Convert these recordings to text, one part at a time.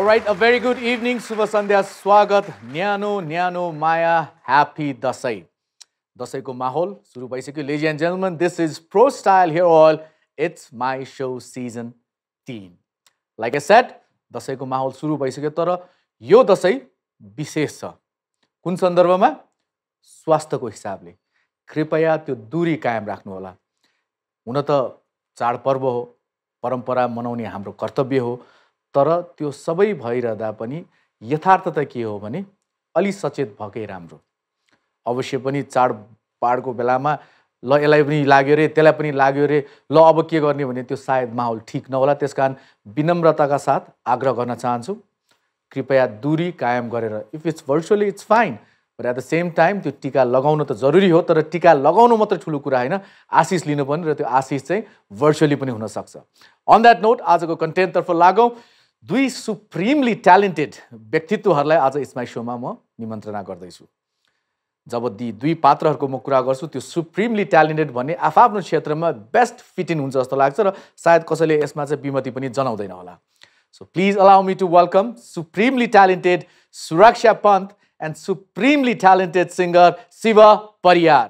All right, a very good evening, Subha Sandhya, स्वागत न्यानो न्यानो माया ह्यापी दसैँ दसैँको माहौल सुरु भइसक्यो ladies and gentlemen, this is Pro Style here all, it's my show season 3. Like I said, दसैँको माहौल सुरु भइसक्यो तर यो दसैँ विशेष छ कुन सन्दर्भमा स्वास्थ्यको हिसाबले कृपया त्यो दूरी कायम राख्नु होला हुन त चाडपर्व हो परम्परा मनाउने हाम्रो कर्तव्य हो तर त्यो सबै भइरहँदा पनि यथार्थता के हो भने अलि सचेत भएकै राम्रो अवश्य पनि चाडबाडको बेलामा ल यसलाई पनि लाग्यो रे त्यसलाई पनि लाग्यो रे ल अब के गर्ने भने त्यो सायद माहौल ठीक नहोला त्यसकारण विनम्रताका साथ आग्रह गर्न चाहन्छु कृपया दूरी कायम गरेर if it's virtually it's fine but at the same time त्यो टीका लगाउन त जरुरी हो तर टीका लगाउनु मात्र ठुलो कुरा हैन आशिष लिनु पनि र त्यो आशिष चाहिँ भर्चुअली पनि हुन सक्छ अन दैट नोट आजको कन्टेन्ट तर्फ लागौं दुई सुप्रिमली ट्यालेन्टेड व्यक्तित्वहरूलाई आज इट्स माई शोमा म निमन्त्रणा गर्दैछु जब दुई पात्रहरूको म कुरा गर्छु त्यो सुप्रिमली ट्यालेन्टेड भन्ने आफ्नो क्षेत्रमा बेस्ट फिट इन हुन्छ जस्तो लाग्छ र सायद कसैले यसमा चाहिँ विमति पनि जनाउँदैन होला so please allow me to welcome supremely talented Suraksha Pant and supremely talented singer Siva Pariyar.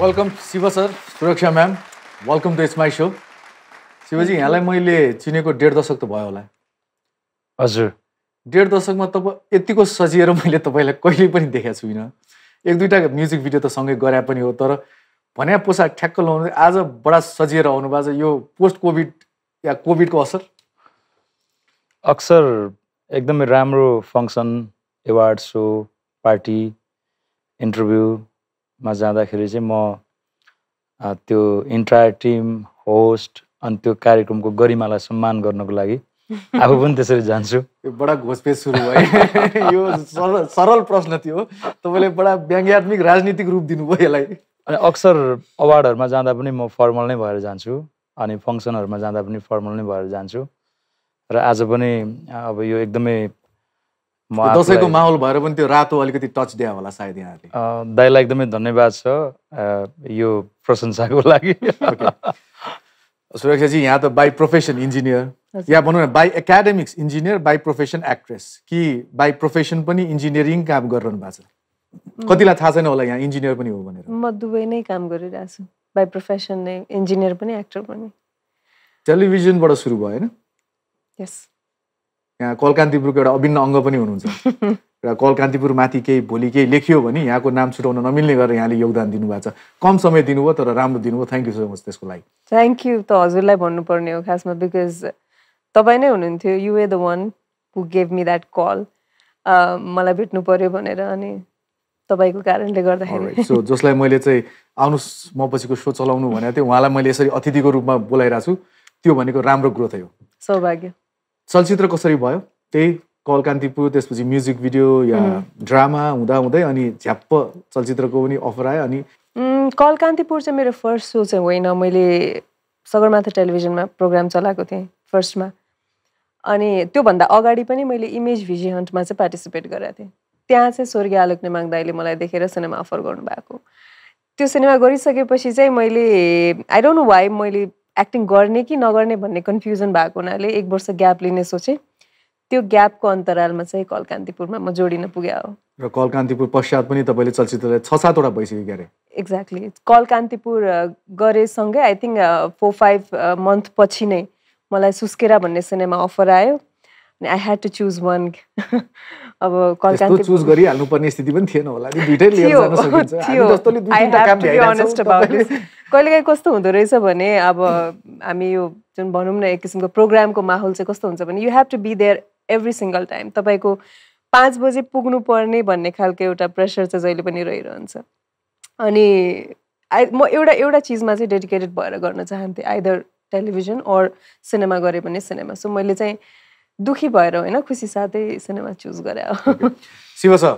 Welcome Siva sir, Suraksha ma'am. Welcome to It's My Show. Shivji यहाँलाई मैले चिनेको 1.5 दशक त भयो होला हजुर 1.5 दशकमा तपाईँ यतिको सजिएर मैले तपाईलाई कहिले पनि देखेको छुइनँ एक दुईटा म्युजिक भिडियो त सँगै गरे पनि हो तर भन्या पोसाक ठ्याक्क लाउनु आज बडा सजिएर आउनु भएको छ यो पोस्ट कोभिड या कोभिडको असर अक्सर एकदमै राम्रो फंक्सन अवार्ड शो पार्टी इन्टरभ्यूमा जाँदाखेरि चाहिँ म त्यो इन्टायर टिम होस्ट अनि त्यो कार्यक्रमको गरिमालाई सम्मान गर्नको लागि आफू पनि त्यसरी जान्छु यो बडा घोषपेच सुरु भयो यो सरल प्रश्न थियो तपाईले बडा व्यङ्ग्यात्मक राजनीतिक रूप दिनुभयो यसलाई अनि अक्सर अवार्डहरुमा जाँदा पनि म फर्मल नै भएर जान्छु अनि फंक्सनहरुमा जाँदा पनि फर्मल नै भएर जान्छु र आज पनि अब यो एकदमै दसैँको माहौल भएर पनि त्यो रातो अलिकति टच दिया होला सायद यहाँले दाइलाई एकदमै धन्यवाद छ यो प्रशंसाको लागि सुरक्षा जी यहाँ त बाई प्रोफेसन इन्जिनियर या भनौँ न by academics engineer by profession actress कि बाई प्रोफेसन पनि इन्जिनियरिङ काम गरिरहनु भएको छ कतिलाई थाहा छैन होला यहाँ इन्जिनियर पनि हो भनेर म दुवै नै काम गरिरहेको छु बाई प्रोफेसन नै इन्जिनियर पनि एक्टर पनि टेलिभिजनबाट सुरु भयो हैन यस यहाँ कलकान्तिपुरको एउटा अभिन्न अङ्ग पनि हुनुहुन्छ र कलकान्तिपुर माथि केही भोलि केही लेखियो भने यहाँको नाम छुटाउन नमिल्ने गरेर यहाँले योगदान दिनुभएको छ कम समय दिनुभयो तर राम्रो दिनुभयो थ्याङ्क यू सो मच त्यसको लागि थ्याङ्क यू त हजुरलाई भन्नुपर्ने हो खासमा बिकज तपाईँ नै हुनुहुन्थ्यो you were the one who gave me that call मलाई भेट्नु पर्यो भनेर अनि तपाईँको कारणले गर्दाखेरि सो जसलाई मैले चाहिँ आउनुहोस् म पछिको सो चलाउनु भनेको थिएँ उहाँलाई मैले यसरी अतिथिको रूपमा बोलाइरहेको छु त्यो भनेको राम्रो ग्रोथ हो सौभाग्य चलचित्र कसरी भयो त्यही कलकान्तिपुर त्यसपछि म्युजिक भिडियो या ड्रामा हुँदा हुँदै अनि झ्याप्प चलचित्रको पनि अफर आयो अनि कलकान्तिपुर चाहिँ मेरो फर्स्ट सो चाहिँ होइन मैले सगरमाथा टेलिभिजनमा प्रोग्राम चलाएको थिएँ फर्स्टमा अनि त्योभन्दा अगाडि पनि मैले इमेज भिजी हन्टमा चाहिँ पार्टिसिपेट गरेको थिएँ त्यहाँ चाहिँ स्वर्गीय आलोक नेमाङ दाइले मलाई देखेर सिनेमा अफर गर्नुभएको त्यो सिनेमा गरिसकेपछि चाहिँ मैले आई डोन्ट नो वाइ मैले एक्टिङ गर्ने कि नगर्ने भन्ने कन्फ्युजन भएको हुनाले 1 वर्ष ग्याप लिने सोचेँ त्यो ग्यापको अन्तरालमा चाहिँ कलकान्तिपुरमा म जोडिन पुगे हो र कलकान्तिपुर पश्चात पनि तपाईले चलचित्रलाई 6-7 वटा भइसक्यो क्यारे एक्ज्याक्टली कलकान्तिपुर गरेसँगै आई थिङ्क 4-5 मन्थ पछि नै मलाई सुस्केरा भन्ने सिनेमा अफर आयो अनि I had to choose one अब कलकान्तिपुर चुज गरिहाल्नु पर्ने स्थिति पनि थिएन होला नि दुईटै लिएर जान सकिन्छ हामी जस्तोले दुई तीनटा काम भ्याइरहेछौँ कहिलेकाहीँ कस्तो हुँदो रहेछ भने अब हामी यो जुन भनौँ न एक किसिमको प्रोग्रामको माहौल चाहिँ कस्तो हुन्छ भने you have to be there every single time तपाईँको 5 बजे पुग्नु पर्ने भन्ने खालको एउटा प्रेसर चाहिँ जहिले पनि रहिरहन्छ अनि म एउटा चिजमा चाहिँ डेडिकेटेड भएर गर्न चाहन्थेँ आइदर टेलिभिजन और सिनेमा गरे पनि सिनेमा सो मैले चाहिँ दुखी भएर होइन खुसी साथै सिनेमा चुज गरे शिव सर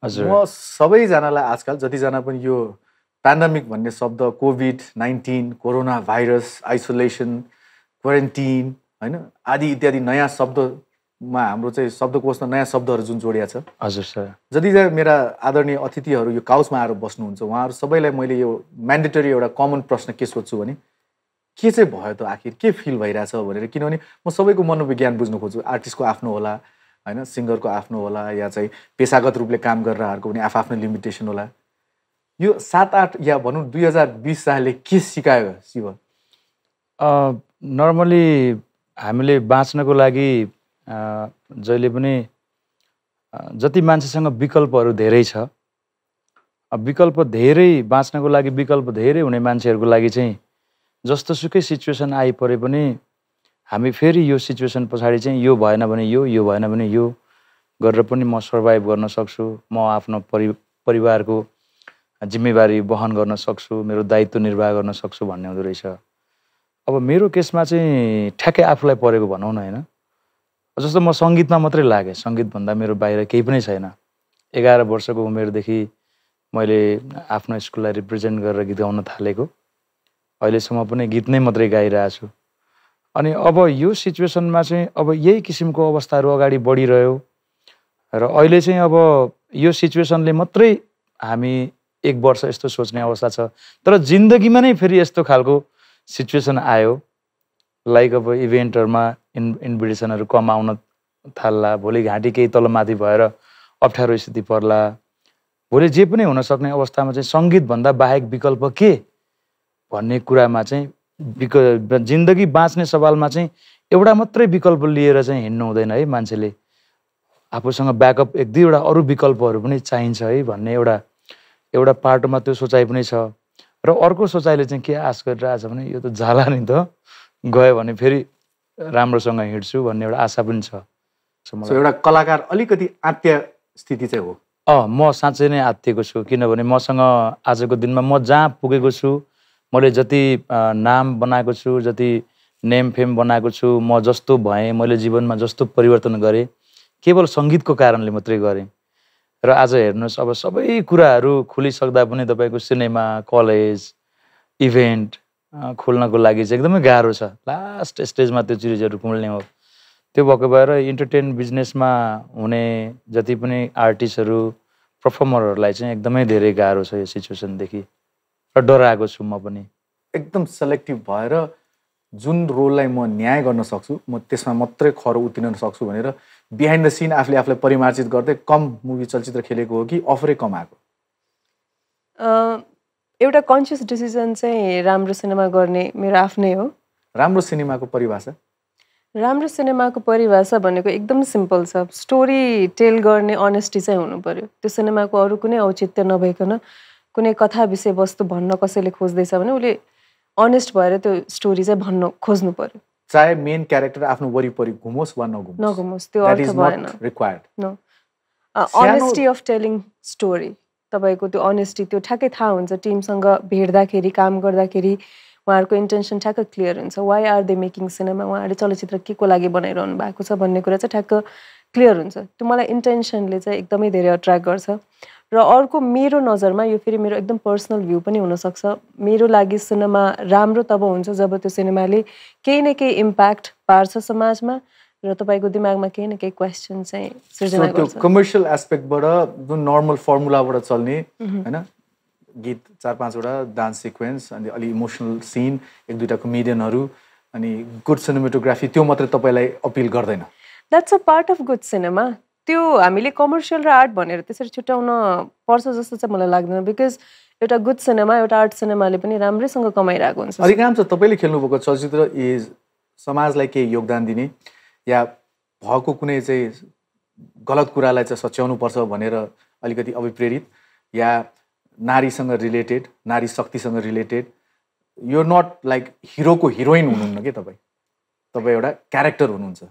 हजुर म सबैजनालाई आजकल जतिजना पनि यो प्यान्डेमिक भन्ने शब्द COVID-19 corona virus isolation quarantine होइन आदि इत्यादि नयाँ शब्दमा हाम्रो चाहिँ शब्दकोशमा नयाँ शब्दहरू जुन जोडिया छ हजुर सर जतिजना मेरा आदरणीय अतिथिहरू यो काउचमा आएर बस्नुहुन्छ उहाँहरू सबैलाई मैले यो म्यान्डेटरी एउटा कमन प्रश्न के सोध्छु भने के चाहिँ भयो त आखिर के फिल भइरहेछ भनेर किनभने म सबैको मनोविज्ञान बुझ्न खोज्छु आर्टिस्टको आफ्नो होला होइन सिङ्गरको आफ्नो होला या चाहिँ पेसागत रूपले काम गरेरहरूको पनि आफ्नो लिमिटेसन होला यो 7-8 या भनौँ 2020 सालले के सिकायो शिव नर्मली हामीले बाँच्नको लागि जहिले पनि जति मान्छेसँग विकल्पहरू धेरै छ विकल्प धेरै बाँच्नको लागि विकल्प धेरै हुने मान्छेहरूको लागि चाहिँ जस्तो सुकै सिचुएसन आइपरे पनि हामी फेरि यो सिचुएसन पछाडि चाहिँ यो भएन भने यो भएन भने यो गरेर पनि म सर्भाइभ गर्न सक्छु म आफ्नो परिवारको जिम्मेवारी वहन गर्न सक्छु मेरो दायित्व निर्वाह गर्न सक्छु भन्ने हुँदो रहेछ अब मेरो केसमा चाहिँ ठ्याक्कै आफूलाई परेको भनौँ न होइन जस्तो म सङ्गीतमा मात्रै लागेँ सङ्गीतभन्दा मेरो बाहिर केही पनि छैन 11 वर्षको उमेरदेखि मैले आफ्नो स्कुललाई रिप्रेजेन्ट गरेर गीत गाउन थालेको अहिलेसम्म पनि गीत नै मात्रै गाइरहेको छु अनि अब यो सिचुएसनमा चाहिँ अब यही किसिमको अवस्थाहरू अगाडि बढिरह्यो र अहिले चाहिँ अब यो सिचुएसनले मात्रै हामी 1 वर्ष यस्तो सोच्ने अवस्था छ तर जिन्दगीमा नै फेरि यस्तो खालको सिचुएसन आयो लाइक अब इभेन्टहरूमा इन्भिटेसनहरू कम आउन थाल्ला भोलि घाँटी केही तलमाथि भएर अप्ठ्यारो स्थिति पर्ला भोलि जे पनि हुन सक्ने अवस्थामा चाहिँ सङ्गीतभन्दा बाहेक विकल्प के भन्ने कुरामा चाहिँ जिन्दगी बाँच्ने सवालमा चाहिँ एउटा मात्रै विकल्प लिएर चाहिँ हिँड्नु हुँदैन है मान्छेले आफूसँग ब्याकअप 1-2 अरू विकल्पहरू पनि चाहिन्छ है भन्ने एउटा पाटोमा त्यो सोचाइ पनि छ र अर्को सोचाइले चाहिँ के आश गरिरहेछ भने यो त जाला नि त गयो भने फेरि राम्रोसँग हिँड्छु भन्ने एउटा आशा पनि छ एउटा कलाकार अलिकति आत्य स्थिति चाहिँ हो म साँच्चै नै आत्तिएको छु किनभने मसँग आजको दिनमा म जहाँ पुगेको छु मैले जति नाम बनाएको छु जति नेम फेम बनाएको छु म जस्तो भएँ मैले जीवनमा जस्तो परिवर्तन गरेँ केवल सङ्गीतको कारणले मात्रै गरेँ र आज हेर्नुहोस् अब सबै कुराहरू खुलिसक्दा पनि तपाईँको सिनेमा कलेज इभेन्ट खोल्नको लागि चाहिँ एकदमै गाह्रो छ लास्ट स्टेजमा त्यो चिजहरू खुल्ने हो त्यो भएको भएर इन्टरटेन बिजनेसमा हुने जति पनि आर्टिस्टहरू पर्फर्मरहरूलाई चाहिँ एकदमै धेरै गाह्रो छ यो सिचुएसनदेखि र डराएको छु म पनि एकदम सेलेक्टिभ भएर जुन रोललाई म न्याय गर्न सक्छु म त्यसमा मात्रै खरो उत्रिन सक्छु भनेर बिहाइन्ड द सिन आफूलाई परिमार्जित गर्दै कम मुभी चलचित्र खेलेको हो कि अफरै कम आएको एउटा कन्सियस डिसिजन चाहिँ राम्रो सिनेमा गर्ने मेरो आफ्नै हो राम्रो सिनेमाको परिभाषा राम्रो सिनेमाको परिभाषा भनेको एकदम सिम्पल छ स्टोरी टेल गर्ने अनेस्टी चाहिँ हुनु पर्यो त्यो सिनेमाको अरू कुनै औचित्य नभइकन कुनै कथा विषयवस्तु भन्न कसैले खोज्दैछ भने उसले अनेस्ट भएर त्यो स्टोरी चाहिँ भन्न खोज्नु पर्यो चाहे मेन क्यारेक्टर आफ्नो वरिपरि घुमोस् वा नघुमोस् त्यो अर्थ भएन required honesty of telling story तपाईँको त्यो अनेस्टी त्यो ठ्याक्कै थाहा हुन्छ टिमसँग भेट्दाखेरि काम गर्दाखेरि उहाँहरूको इन्टेन्सन ठ्याक्क क्लियर हुन्छ why are they making cinema उहाँहरूले चलचित्र के को लागि बनाइरहनु भएको छ भन्ने कुरा चाहिँ ठ्याक्क क्लियर हुन्छ त्यो मलाई इन्टेन्सनले चाहिँ एकदमै धेरै अट्र्याक्ट गर्छ र अर्को मेरो नजरमा यो फेरि मेरो एकदम पर्सनल भ्यू पनि हुनसक्छ मेरो लागि सिनेमा राम्रो तब हुन्छ जब त्यो सिनेमाले केही न केही इम्प्याक्ट पार्छ समाजमा र तपाईँको दिमागमा केही न केही क्वेसन चाहिँ सृजना गर्छ कमर्सियल एस्पेक्टबाट जुन नर्मल फर्मुलाबाट चल्ने हैन गीत 4-5 वटा डान्स सिक्वेन्स अनि अलि इमोसनल सिन 1-2 कमेडियनहरू अनि गुड सिनेमेटोग्राफी त्यो मात्रै तपाईलाई अपिल गर्दैन that's a part of good cinema त्यो हामीले कमर्सियल र आर्ट भनेर त्यसरी छुट्याउन पर्छ जस्तो चाहिँ मलाई लाग्दैन बिकज एउटा गुड सिनेमा एउटा आर्ट सिनेमाले पनि राम्रैसँग कमाइरहेको हुन्छ अधिकांश तपाईले खेल्नुभएको चलचित्र इज समाजलाई केही योगदान दिने या भएको कुनै चाहिँ गलत कुरालाई चाहिँ सच्याउनु पर्छ भनेर अलिकति अभिप्रेरित या नारीसँग रिलेटेड नारी शक्तिसँग रिलेटेड यु नट लाइक हिरोको हिरोइन हुनुहुन्न के तपाईँ एउटा क्यारेक्टर हुनुहुन्छ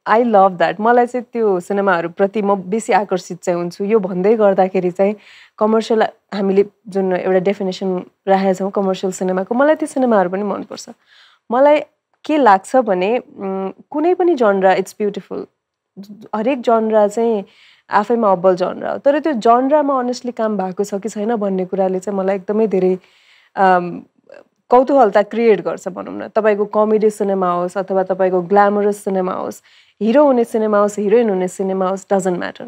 आई लभ द्याट मलाई चाहिँ त्यो सिनेमाहरूप्रति म बेसी आकर्षित चाहिँ हुन्छु यो भन्दै गर्दाखेरि चाहिँ कमर्सियल हामीले जुन एउटा डेफिनेसन राखेका छौँ कमर्सियल सिनेमाको मलाई त्यो सिनेमाहरू पनि मनपर्छ मलाई के लाग्छ भने कुनै पनि जनरा इट्स ब्युटिफुल हरेक जनरा चाहिँ आफैमा अब्बल जनरा हो। तर त्यो जनरामा अनेस्टली काम भएको छ कि छैन भन्ने कुराले चाहिँ मलाई एकदमै धेरै कौतूहलता क्रिएट गर्छ भनौँ न। तपाईँको कमेडी सिनेमा होस् अथवा तपाईँको ग्ल्यामरस सिनेमा होस्, हिरो हुने सिनेमा होस्, हिरोइन हुने सिनेमा होस्, डजन्ट म्याटर।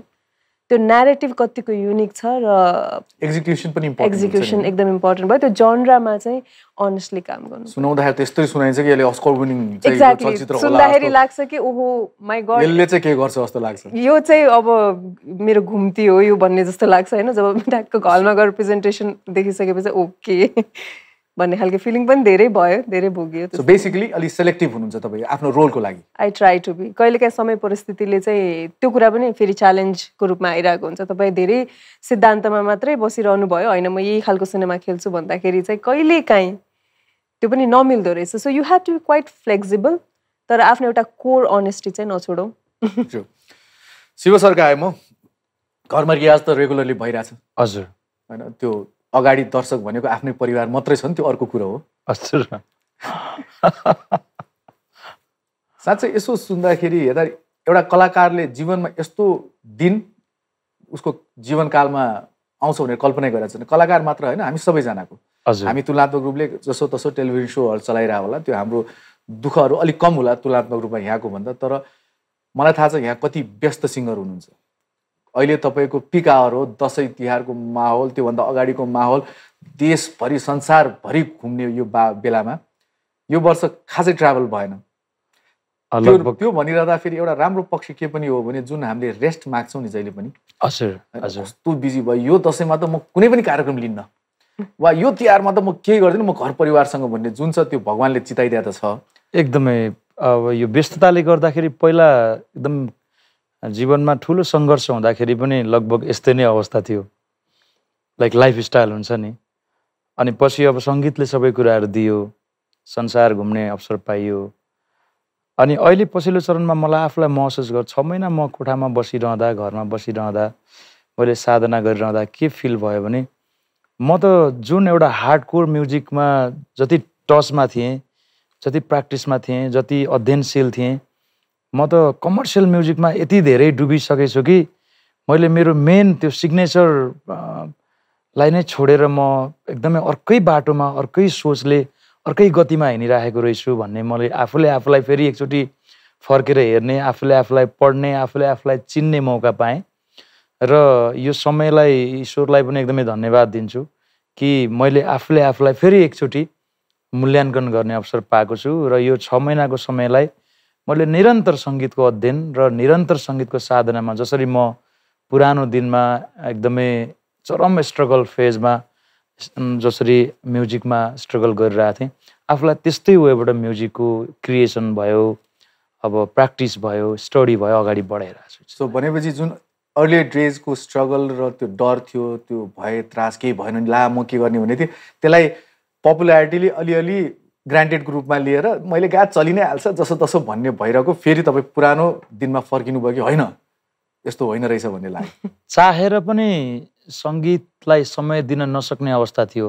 त्यो न्यारेटिभ कतिको युनिक छ र एक्जिक्युसन पनि इम्पोर्टेन्ट, एक्जिक्युसन एकदम इम्पोर्टेन्ट भयो। त्यो जनरामा चाहिँ अनेस्टली काम गर्नु। सुनाउँदाखेरि त्यस्तै सुनाइन्छ कि यसले अस्कर विनिङ एक्ज्याक्टली सुन्दाखेरि लाग्छ कि ओहो माई गॉड यसले चाहिँ के गर्छ जस्तो लाग्छ। यो चाहिँ अब मेरो घुम्ती हो यो भन्ने जस्तो लाग्छ होइन। जब ट्याक्क हलमा गएर प्रेजेन्टेसन देखिसकेपछि ओके भन्ने खालको फिलिङ पनि धेरै भयो, धेरै भोगियो। सो बेसिकली अलि सेलेक्टिभ हुनुहुन्छ तपाईँ आफ्नो रोलको लागि? I try to be. कहिलेकाहीँ समय परिस्थितिले चाहिँ त्यो कुरा पनि फेरि च्यालेन्जको रूपमा आइरहेको हुन्छ। तपाईँ धेरै सिद्धान्तमा मात्रै बसिरहनु भयो, होइन म यही खालको सिनेमा खेल्छु भन्दाखेरि चाहिँ कहिलेकाहीँ त्यो पनि नमिल्दो रहेछ। So you have to be quite flexible, तर आफ्नो एउटा कोर अनेस्टी चाहिँ नछोडौँ। शिव सरका आएँ म, घरमा रियाज त रेगुलरली भइरहेछ? हजुर। होइन त्यो अगाडि दर्शक भनेको आफ्नै परिवार मात्रै छ नि, त्यो अर्को कुरो हो। हजुर। साँच्चै यसो सुन्दाखेरि हेर्दा एउटा कलाकारले जीवनमा यस्तो दिन उसको जीवनकालमा आउँछ भनेर कल्पना गरेको छैन। कलाकार मात्र होइन, हामी सबैजनाको। हामी तुलनात्मक रूपले जसो तसो टेलिभिजन सोहरू चलाइरह होला, त्यो हाम्रो दुःखहरू अलिक कम होला तुलनात्मक रूपमा यहाँको भन्दा। तर मलाई थाहा छ यहाँ कति व्यस्त सिङ्गर हुनुहुन्छ। अहिले तपाईँको पिक आवर हो, दसैँ तिहारको माहौल, त्योभन्दा अगाडिको माहौल, देशभरि संसारभरि घुम्ने यो बेलामा यो वर्ष खासै ट्राभल भएन। त्यो भनिरहँदा फेरि एउटा राम्रो पक्ष के पनि हो भने जुन हामीले रेस्ट माग्छौँ नि जहिले पनि, कस्तो बिजी भयो यो दसैँमा त म कुनै पनि कार्यक्रम लिन्न, वा यो तिहारमा त म केही गर्दिनँ, म घर परिवारसँग भन्ने जुन छ त्यो भगवान्ले चिताइदिया त छ। एकदमै अब यो व्यस्तताले गर्दाखेरि पहिला एकदम जीवनमा ठुलो सङ्घर्ष हुँदाखेरि पनि लगभग यस्तै नै अवस्था थियो, लाइक लाइफस्टाइल हुन्छ नि। अनि पछि अब सङ्गीतले सबै कुराहरू दियो, संसार घुम्ने अवसर पाइयो। अनि अहिले पछिल्लो चरणमा मलाई आफूलाई महसुस गर्छु 6 महिना म कोठामा बसिरहँदा, घरमा बसिरहँदा, मैले साधना गरिरहँदा के फिल भयो भने म त जुन एउटा हार्डकोर म्युजिकमा जति टचमा थिएँ, जति प्र्याक्टिसमा थिएँ, जति अध्ययनशील थिएँ, म त कमर्सियल म्युजिकमा यति धेरै डुबिसकेको छु कि मैले मेरो मेन त्यो सिग्नेचर लाई नै छोडेर म एकदमै अर्कै बाटोमा, अर्कै सोचले, अर्कै गतिमा हिँडिरहेको रहेछु भन्ने मैले आफूले आफूलाई फेरि एकचोटि फर्केर हेर्ने, आफूले आफूलाई पढ्ने, आफूले आफूलाई चिन्ने मौका पाएँ। र यो समयलाई, ईश्वरलाई पनि एकदमै धन्यवाद दिन्छु कि मैले आफूले आफूलाई फेरि एकचोटि मूल्याङ्कन गर्ने अवसर पाएको छु। र यो 6 महिनाको समयलाई मैले निरन्तर सङ्गीतको अध्ययन र निरन्तर सङ्गीतको साधनामा, जसरी म पुरानो दिनमा एकदमै चरम स्ट्रगल फेजमा जसरी म्युजिकमा स्ट्रगल गरिरहेको थिएँ, आफूलाई त्यस्तै वेबाट म्युजिकको क्रिएसन भयो, अब प्र्याक्टिस भयो, स्टडी भयो, अगाडि बढाइरहेको छु। सो भनेपछि जुन अर्ली डेजको स्ट्रगल र त्यो डर थियो, त्यो भए त्रास केही भएन ला म के गर्ने भन्ने थियो, त्यसलाई पपुलारिटीले अलिअलि ग्रान्टेडको रूपमा लिएर मैले गा चलि नै हाल्छ जसो तसो भन्ने भइरहेको फेरि तपाईँ पुरानो दिनमा फर्किनु भयो कि होइन यस्तो होइन रहेछ भन्ने लाग्यो? चाहेर पनि सङ्गीतलाई समय दिन नसक्ने अवस्था थियो।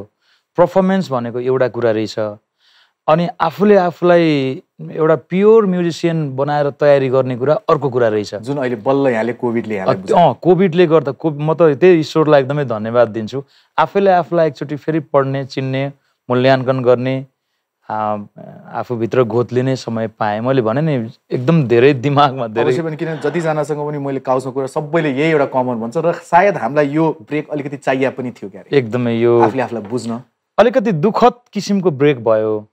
पर्फर्मेन्स भनेको एउटा कुरा रहेछ, अनि आफूले आफूलाई एउटा प्योर म्युजिसियन बनाएर तयारी गर्ने कुरा अर्को कुरा रहेछ, जुन अहिले बल्ल यहाँले कोभिडले कोभिडले गर्दा म त त्यही ईश्वरलाई एकदमै धन्यवाद दिन्छु। आफूले आफूलाई एकचोटि फेरि पढ्ने, चिन्ने, मूल्याङ्कन गर्ने, आफूभित्र घोत्लिने समय पाएँ। मैले भने नि एकदम धेरै दिमागमा धेरै पनि, किन जतिजनासँग पनि मैले काउसँग कुरा सबैले यही एउटा कमन भन्छ र सायद हामीलाई यो ब्रेक अलिकति चाहिए पनि थियो क्यारे। एकदमै यो आफूले आफूलाई बुझ्न अलिकति दुःखद किसिमको ब्रेक भयो,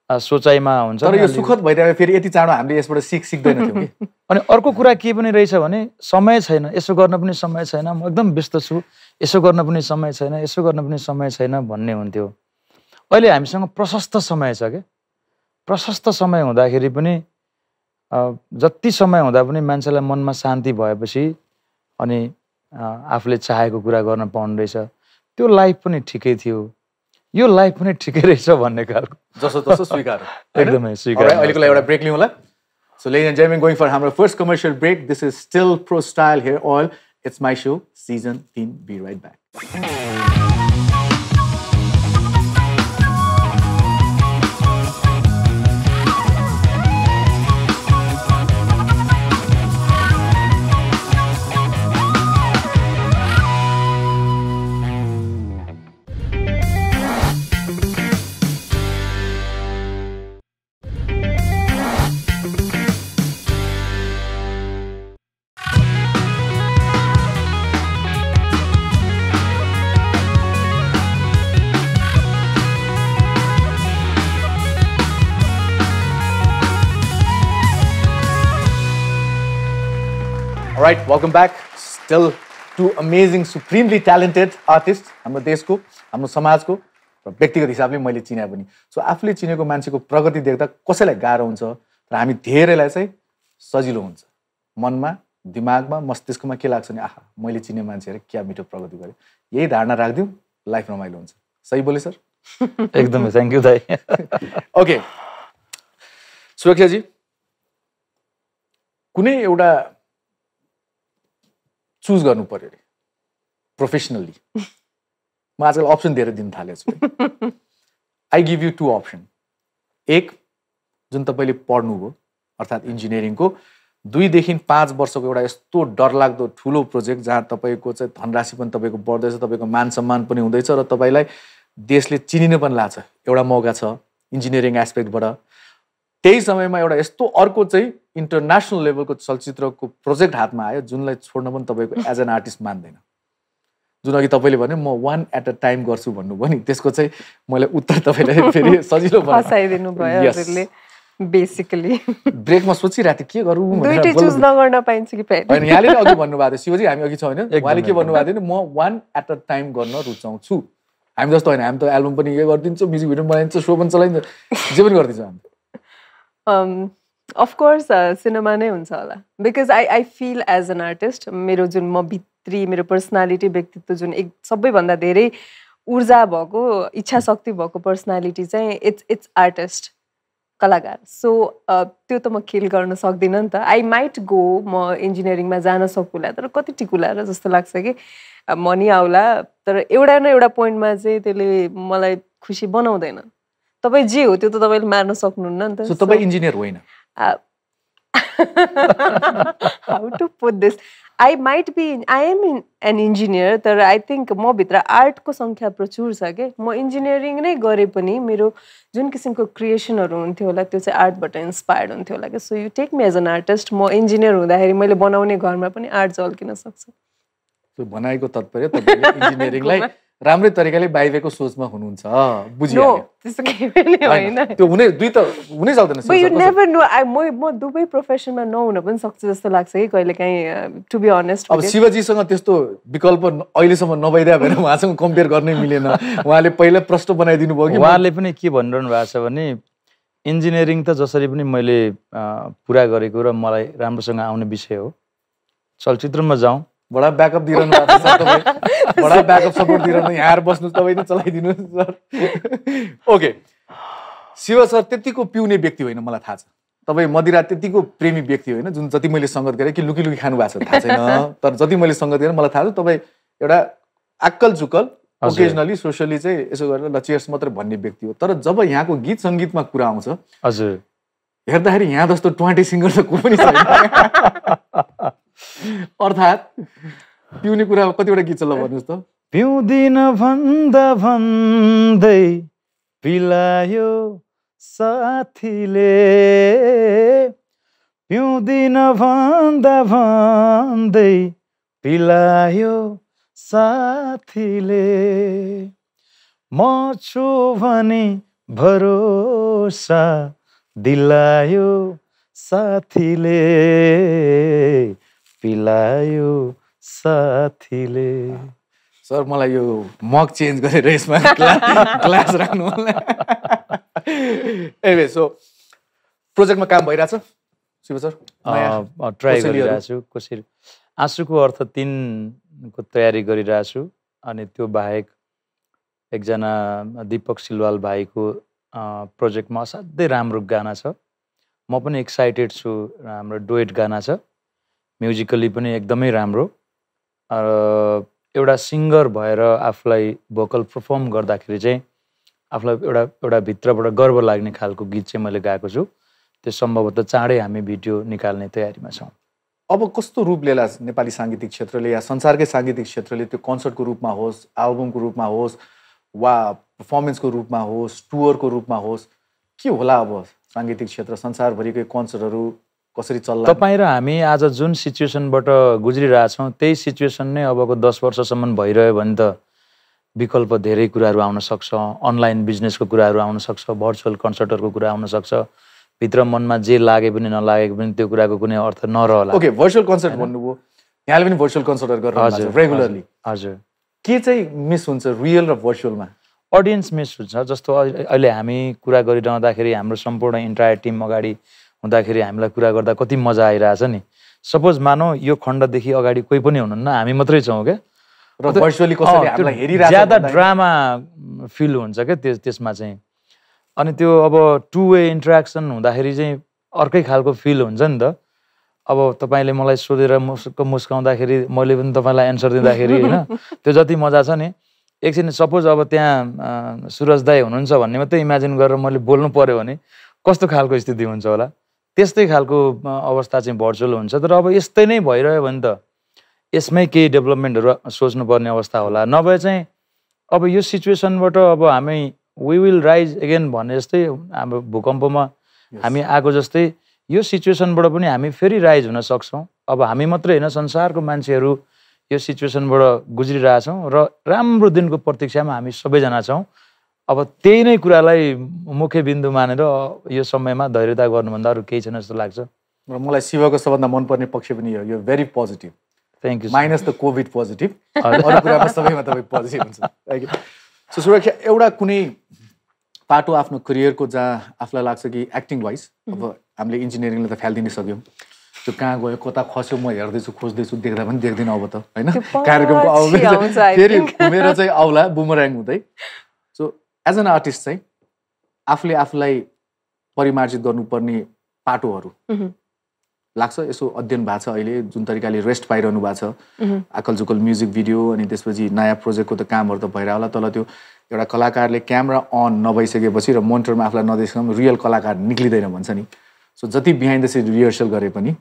सोचाइमा हुन्छ। तर यो सुखद भइदियो फेरि यति चाँडो हामीले यसबाट सिक्दैनथ्यौँ कि। अनि अर्को कुरा के पनि रहेछ भने समय छैन, यसो गर्न पनि समय छैन, म एकदम व्यस्त छु, यसो गर्न पनि समय छैन, यसो गर्न पनि समय छैन भन्ने हुन्थ्यो। अहिले हामीसँग प्रशस्त समय छ क्या। प्रशस्त समय हुँदाखेरि पनि जति समय हुँदा पनि मान्छेलाई मनमा शान्ति भएपछि अनि आफूले चाहेको कुरा गर्न पाउनु रहेछ, त्यो लाइफ पनि ठिकै थियो, यो लाइफ पनि ठिकै रहेछ भन्ने खालको जसो तसो स्वीकार एकदमै स्वीकार। अहिलेको लागि एउटा ब्रेक लिउँ होला। So ladies and gentlemen, going for हाम्रो first commercial break. This is still pro style hair oil, it's my show season 3। Be right back. Alright, welcome back. Still two amazing, supremely talented artists हाम्रो देशको, हाम्रो समाजको र व्यक्तिगत हिसाबले मैले चिने पनि. सो आफूले चिनेको मान्छेको प्रगति देख्दा कसैलाई गाह्रो हुन्छ र हामी धेरैलाई चाहिँ सजिलो हुन्छ. मनमा, दिमागमा, मस्तिष्कमा के लाग्छ भने आहा मैले चिने मान्छेहरु क्या मिठो प्रगति गरे. यही धारणा राख्दियौ लाइफ रमाइलो हुन्छ. सही बोले सर? एकदमै थ्यांक यू दाइ. ओके. सुरक्षा जी, कुनै एउटा चुज गर्नु पर्यो रे प्रोफेसनली. म आजकल अप्सन दिएर दिन थालेको छु. I give you 2 option. एक जुन तपाईले पढ्नुभयो अर्थात् इन्जिनियरिङको 2 देखि 5 वर्षको एउटा यस्तो डरलाग्दो ठुलो प्रोजेक्ट जहाँ तपाईको चाहिँ धनराशि पनि तपाईको बढ्दैछ, तपाईको मान सम्मान पनि हुँदैछ र तपाईलाई देशले चिनिन पनि लाग्छ. एउटा मौका छ इन्जिनियरिङ एस्पेक्टबाट. त्यही समयमा एउटा यस्तो अर्को चाहिँ इन्टरनेसनल लेभलको चलचित्रको प्रोजेक्ट हातमा आयो जुनलाई छोड्न पनि तपाईको एज एन आर्टिस्ट मान्दैन. जुन अघि तपाईले भने म 1 एट अ टाइम गर्छु भन्नुभयो नि, त्यसको चाहिँ मैले उत्तर तपाईलाई फेरि सजिलो फसाइदिनु भयो हजुरले बेसिकली. ब्रेकमा सोचिरहेको थिएँ के गरौँ भनेर. दुईटै चुज नगर्न पाइन्छ कि पाइदैन? हैन, यहाँले नै अघि भन्नुभएको थियो शिवजी, हामी अघि छ हैन, उहाँले के भन्नुभएको थियो नि म 1 एट अ टाइम गर्न रुचाउँछु. हामी जस्तो हैन, हामी त एल्बम पनि के गरिदिन्छौँ, म्युजिक भिडियो बनाइदिन्छौँ, शो पनि चलाइन्छ, जे पनि गरिदिन्छौँ हामी. अफ कोर्स सिनेमा नै हुन्छ होला. Because I feel as an artist मेरो जुन म भित्री मेरो पर्सनालिटी व्यक्तित्व जुन एक सबैभन्दा धेरै ऊर्जा भएको इच्छा शक्ति भएको पर्सनालिटी चाहिँ इट्स आर्टिस्ट, कलाकार. सो त्यो त म खेल गर्न सक्दिनँ नि त. आई माइट गो म इन्जिनियरिङमा जान सकुला, तर कति टिकुला र जस्तो लाग्छ कि मनी आउला, तर एउटा न एउटा पोइन्टमा चाहिँ त्यसले मलाई खुसी बनाउँदैन. तपाईँ जे हो त्यो त तपाईँले मार्न सक्नुहुन्न नि त. सो तपाईँ इन्जिनियर होइन? How to put this? I am an engineer, तर I think म भित्र आर्टको संख्या प्रचुर छ के. म इन्जिनियरिङ नै गरे पनि मेरो जुन किसिमको क्रिएसनहरू हुन्थ्यो होला त्यो चाहिँ आर्टबाट इन्स्पायर्ड हुन्थ्यो होला के. So you take me as an artist. म इन्जिनियर हुँदाखेरि मैले बनाउने घरमा पनि आर्ट झल्किन सक्छ. सो भनाइको तात्पर्य तपाईले इन्जिनियरिङलाई राम्रै तरिकाले बाहिरको सोचमा हुनुहुन्छ, बुझिहाल्यो? त्यस्तो केही पनि होइन. त्यो हुनै दुई त हुनै सक्दैन. But you never know. म दुवै प्रोफेसनमा नहुन पनि सक्छ जस्तो लाग्छ कि कहिलेकाहीँ, टु बी अनेस्ट. अब शिवजीसँग त्यस्तो विकल्प अहिलेसम्म नभइदिया भएर उहाँसँग कम्पेयर गर्नै मिलेन. उहाँले पहिला प्रश्न बनाइदिनु भयो कि उहाँले पनि के भनिरहनु भएको छ भने इन्जिनियरिङ त जसरी पनि मैले पुरा गरेको र मलाई राम्रोसँग आउने विषय हो, चलचित्रमा जाउँ. बडा ब्याकअप दिइरहनु भएको छ तपाईँ, बडा ब्याकअप सपोर्ट दिइरहनु. यहाँ आएर बस्नु, तपाईँ नै चलाइदिनु सर. ओके शिव सर त्यतिको पिउने व्यक्ति होइन, मलाई थाहा छ. तपाईँ मदिरा त्यतिको प्रेमी व्यक्ति होइन जुन जति मैले सङ्गत गरेँ कि लुकी लुकी खानु भएको छ थाहा छैन, तर जति मैले सङ्गत गरेँ मलाई थाहा छ तपाईँ एउटा आक्कल चुक्कल ओकेजनली सोसियली चाहिँ यसो गरेर ल चेयर्स मात्रै भन्ने व्यक्ति हो. तर जब यहाँको गीत सङ्गीतमा कुरा आउँछ हजुर हेर्दाखेरि यहाँ जस्तो ट्वान्टे सिङ्गर त को पनि छैन. अर्थात् पिउने कुरा कतिवटा गीत छ ल भन्नुहोस् त. पिउँदिन भन्दा भन्दै पिलायो साथीले, पिउँदिन भन्दा भन्दै पिलायो साथीले, म छु भनी भरोसा दिलायो साथीले, पिलायो साथीले. सर मलाई यो मग चेन्ज गरेर यसमा ग्लास राख्नु होला. एनिवे सो प्रोजेक्टमा काम भइरहेछ शिव सर? ट्राई गरिरहेको छु. कसरी आँसुको अर्थ 3 को तयारी गरिरहेको छु. अनि त्यो बाहेक एकजना दीपक सिलवाल भाइको प्रोजेक्टमा असाध्यै राम्रो गाना छ. म पनि एक्साइटेड छु. हाम्रो डुएट गाना छ, म्युजिकली पनि एकदमै राम्रो. एउटा सिङ्गर भएर आफूलाई भोकल पर्फर्म गर्दाखेरि चाहिँ आफूलाई एउटा भित्रबाट गर्व लाग्ने खालको गीत चाहिँ मैले गाएको छु. त्यो सम्भवतः चाँडै हामी भिडियो निकाल्ने तयारीमा छौँ. अब कस्तो रूप लिएला नेपाली साङ्गीतिक क्षेत्रले या संसारकै साङ्गीतिक क्षेत्रले? त्यो कन्सर्टको रूपमा होस्, एल्बमको रूपमा होस्, वा पर्फर्मेन्सको रूपमा होस्, टुरको रूपमा होस्, के होला अब साङ्गीतिक क्षेत्र संसारभरिकै कन्सर्टहरू कसरी चल्ला? तपाईँ र हामी आज जुन सिचुएसनबाट गुज्रिरहेछौँ त्यही सिचुएसन नै अबको 10 वर्षसम्म भइरह्यो भने त विकल्प धेरै कुराहरू आउन सक्छ. अनलाइन बिजनेसको कुराहरू आउन सक्छ, भर्चुअल कन्सर्टहरूको कुरा आउन सक्छ, भित्र मनमा जे लागे पनि नलागेको पनि त्यो कुराको कुनै अर्थ नरहला। ओके, भर्चुअल कन्सर्ट भन्नुभयो, यहाँले पनि भर्चुअल कन्सर्टहरू गरिरहनु भएको छ रेगुलरली। हजुर। के चाहिँ मिस हुन्छ रियल र भर्चुअलमा? अडियन्स मिस हुन्छ। जस्तो अहिले हामी कुरा गरिरहँदाखेरि हाम्रो सम्पूर्ण इन्टायर टिम अगाडि हुँदाखेरि हामीलाई कुरा गर्दा कति मजा आइरहेछ नि। सपोज मानौ यो खण्डदेखि अगाडि कोही पनि हुनुहुन्न, हामी मात्रै छौँ क्या, र भर्चुअली कसैले हामीलाई हेरिरहेछ, ज्यादा ड्रामा फिल हुन्छ क्या त्यसमा चाहिँ। अनि त्यो अब टु वे इन्टरेक्सन हुँदाखेरि चाहिँ अर्कै खालको फिल हुन्छ नि त। अब तपाईँले मलाई सोधेर मुस्काउँदाखेरि मैले पनि तपाईँलाई एन्सर दिँदाखेरि होइन, त्यो जति मजा छ नि। एकछिन सपोज अब त्यहाँ सुरज दाई हुनुहुन्छ भन्ने मात्रै इमेजिन गरेर मैले बोल्नु पर्यो भने कस्तो खालको स्थिति हुन्छ होला, त्यस्तै खालको अवस्था चाहिँ भर्चुअल हुन्छ। तर अब यस्तै नै भइरह्यो भने त यसमै केही डेभलपमेन्टहरू सोच्नुपर्ने अवस्था होला। नभए चाहिँ अब यो सिचुएसनबाट अब हामी वी विल राइज एगेन भने जस्तै अब भूकम्पमा हामी आएको जस्तै यो सिचुएसनबाट पनि हामी फेरि राइज हुन सक्छौँ। अब हामी मात्रै होइन, संसारको मान्छेहरू यो सिचुएसनबाट गुज्रिरहेछौँ र राम्रो दिनको प्रतीक्षामा हामी सबैजना छौँ। अब त्यही नै कुरालाई मुख्य बिन्दु मानेर यो समयमा धैर्यता गर्नुभन्दा अरू केही छैन जस्तो लाग्छ। र मलाई शिवको सबभन्दा मनपर्ने पक्ष पनि यो very positive. Thank you. Minus the covid positive, अरू कुरामा सबैमा तपाईँ पोजिटिभ हुन्छ। सो सुरक्षा, एउटा कुनै पाटो आफ्नो करियरको जहाँ आफूलाई लाग्छ कि एक्टिङ वाइज, अब हामीले इन्जिनियरिङले त फ्यालिदिनै सक्यौँ, त्यो कहाँ गयो कता खस्यो म हेर्दैछु खोज्दैछु, देख्दा पनि देख्दिनँ अब त होइन, कार्यक्रमको आउनु फेरि घुमेर चाहिँ आउला बुमऱ्याङ हुँदै। सो एज एन आर्टिस्ट चाहिँ आफूले आफूलाई परिमार्जित गर्नुपर्ने पाटोहरू लाग्छ? यसो अध्ययन भएको छ अहिले जुन तरिकाले रेस्ट पाइरहनु भएको छ, आकल जुकल म्युजिक भिडियो अनि त्यसपछि नयाँ प्रोजेक्टको त कामहरू त भइरह होला, तर त्यो एउटा कलाकारले क्यामेरा अन नभइसकेपछि र मोनिटरमा आफूलाई नदेखिसकेमा रियल कलाकार निक्लिँदैन भन्छ नि। सो जति बिहाइन्ड द सिन रिहर्सल गरे पनि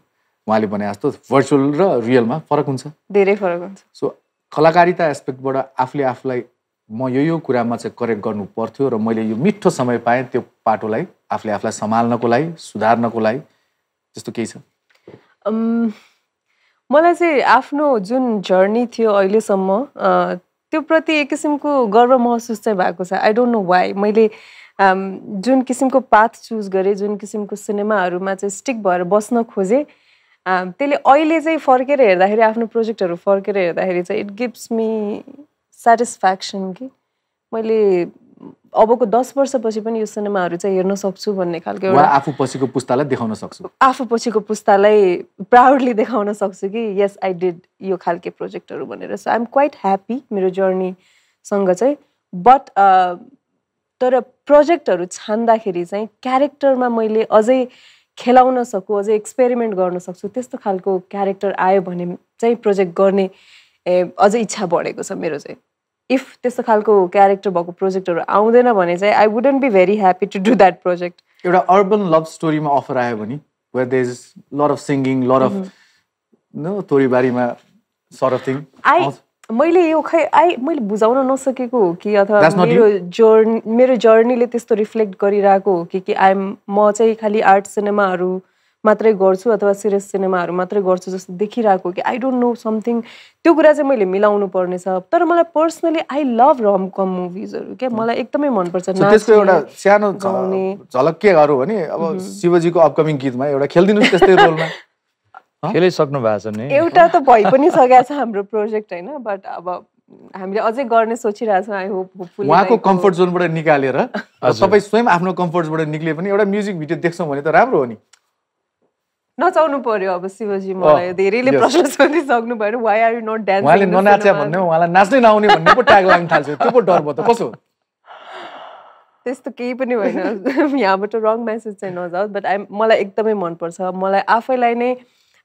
उहाँले भने जस्तो भर्चुअल र रियलमा फरक हुन्छ, धेरै फरक हुन्छ। सो कलाकारिता एस्पेक्टबाट आफूले आफूलाई म यो कुरामा चाहिँ करेक्ट गर्नु पर्थ्यो र मैले यो मिठो समय पाएँ त्यो पाटोलाई आफूले आफूलाई सम्हाल्नको लागि सुधार्नको लागि, त्यस्तो केही छ? मलाई चाहिँ आफ्नो जुन जर्नी थियो अहिलेसम्म त्यो प्रति एक किसिमको गर्व महसुस चाहिँ भएको छ। I don't know why. मैले जुन किसिमको पाथ चुज गरेँ, जुन किसिमको सिनेमाहरूमा चाहिँ स्टिक भएर बस्न खोजेँ, त्यसले अहिले चाहिँ फर्केर हेर्दाखेरि आफ्नो प्रोजेक्टहरू फर्केर हेर्दाखेरि चाहिँ इट गिभ्स मी सेटिस्फ्याक्सन कि मैले अबको 10 वर्षपछि पनि यो सिनेमाहरू चाहिँ हेर्न सक्छु भन्ने खालको एउटा आफू पछिको पुस्तालाई देखाउन सक्छु, आफू पछिको पुस्तालाई प्राउडली देखाउन सक्छु कि यस आई डिड यो खालके प्रोजेक्टहरू भनेर। So I am quite happy मेरो जर्नीसँग चाहिँ। बट तर प्रोजेक्टहरू छान्दाखेरि चाहिँ क्यारेक्टरमा मैले अझै खेलाउन सकु, अझै एक्सपेरिमेन्ट गर्न सक्छु, त्यस्तो खालको क्यारेक्टर आयो भने चाहिँ प्रोजेक्ट गर्ने अझै इच्छा बढेको छ मेरो चाहिँ। इफ त्यस्तो खालको क्यारेक्टर भएको प्रोजेक्टहरू आउँदैन भने चाहिँ I wouldn't be very happy to do that project. एउटा अर्बन लभ स्टोरीमा अफर आयो भने where there is lot of singing, lot of no तोरीबारीमा सort of thing, मैले यो मैले बुझाउन नसकेको हो कि अथवा मेरो जर्नीले त्यस्तो रिफ्लेक्ट गरिरहेको हो कि म चाहिँ खालि आर्ट सिनेमाहरू मात्रै गर्छु अथवा सिरियस सिनेमाहरू मात्रै गर्छु जस्तो देखिरहेको कि आई डोन्ट नो समथिङ। त्यो कुरा चाहिँ मैले मिलाउनु पर्ने छ। तर मलाई पर्सनली आई लभ रम कम मुभिजहरू क्या, मलाई एकदमै मनपर्छ। त्यसको एउटा सानो झलक के गरौँ भने अब शिवजीको अपकमिङ गीतमा एउटा खेलिदिनुहोस् त्यस्तै रोलमा। खेलिसक्नु भएको छ नि, एउटा त भइ पनि सकेको छ हाम्रो प्रोजेक्ट होइन, बट अब हामीले अझै गर्ने सोचिरहेछौँ। आई होप उहाँको कम्फर्ट जोनबाट निकालेर तपाईँ स्वयं आफ्नो कम्फर्ट जोनबाट निक्ले पनि एउटा म्युजिक भिडियो देख्छौँ भने त राम्रो हो नि। नचाउनु पर्यो अब शिवजी, मलाई धेरैले प्रश्न सोधिसक्नु भयो why are you not dancing. उहाँले ननाचे भन्ने उहाँलाई नाच्नै नआउने भन्ने पो ट्याग लाग्न थाल्छ, त्यो पो डर भयो त कसो? त्यस्तो केही पनि होइन, यहाँबाट रङ मेसेज चाहिँ नजाओस्। बट मलाई एकदमै मनपर्छ। मलाई आफैलाई नै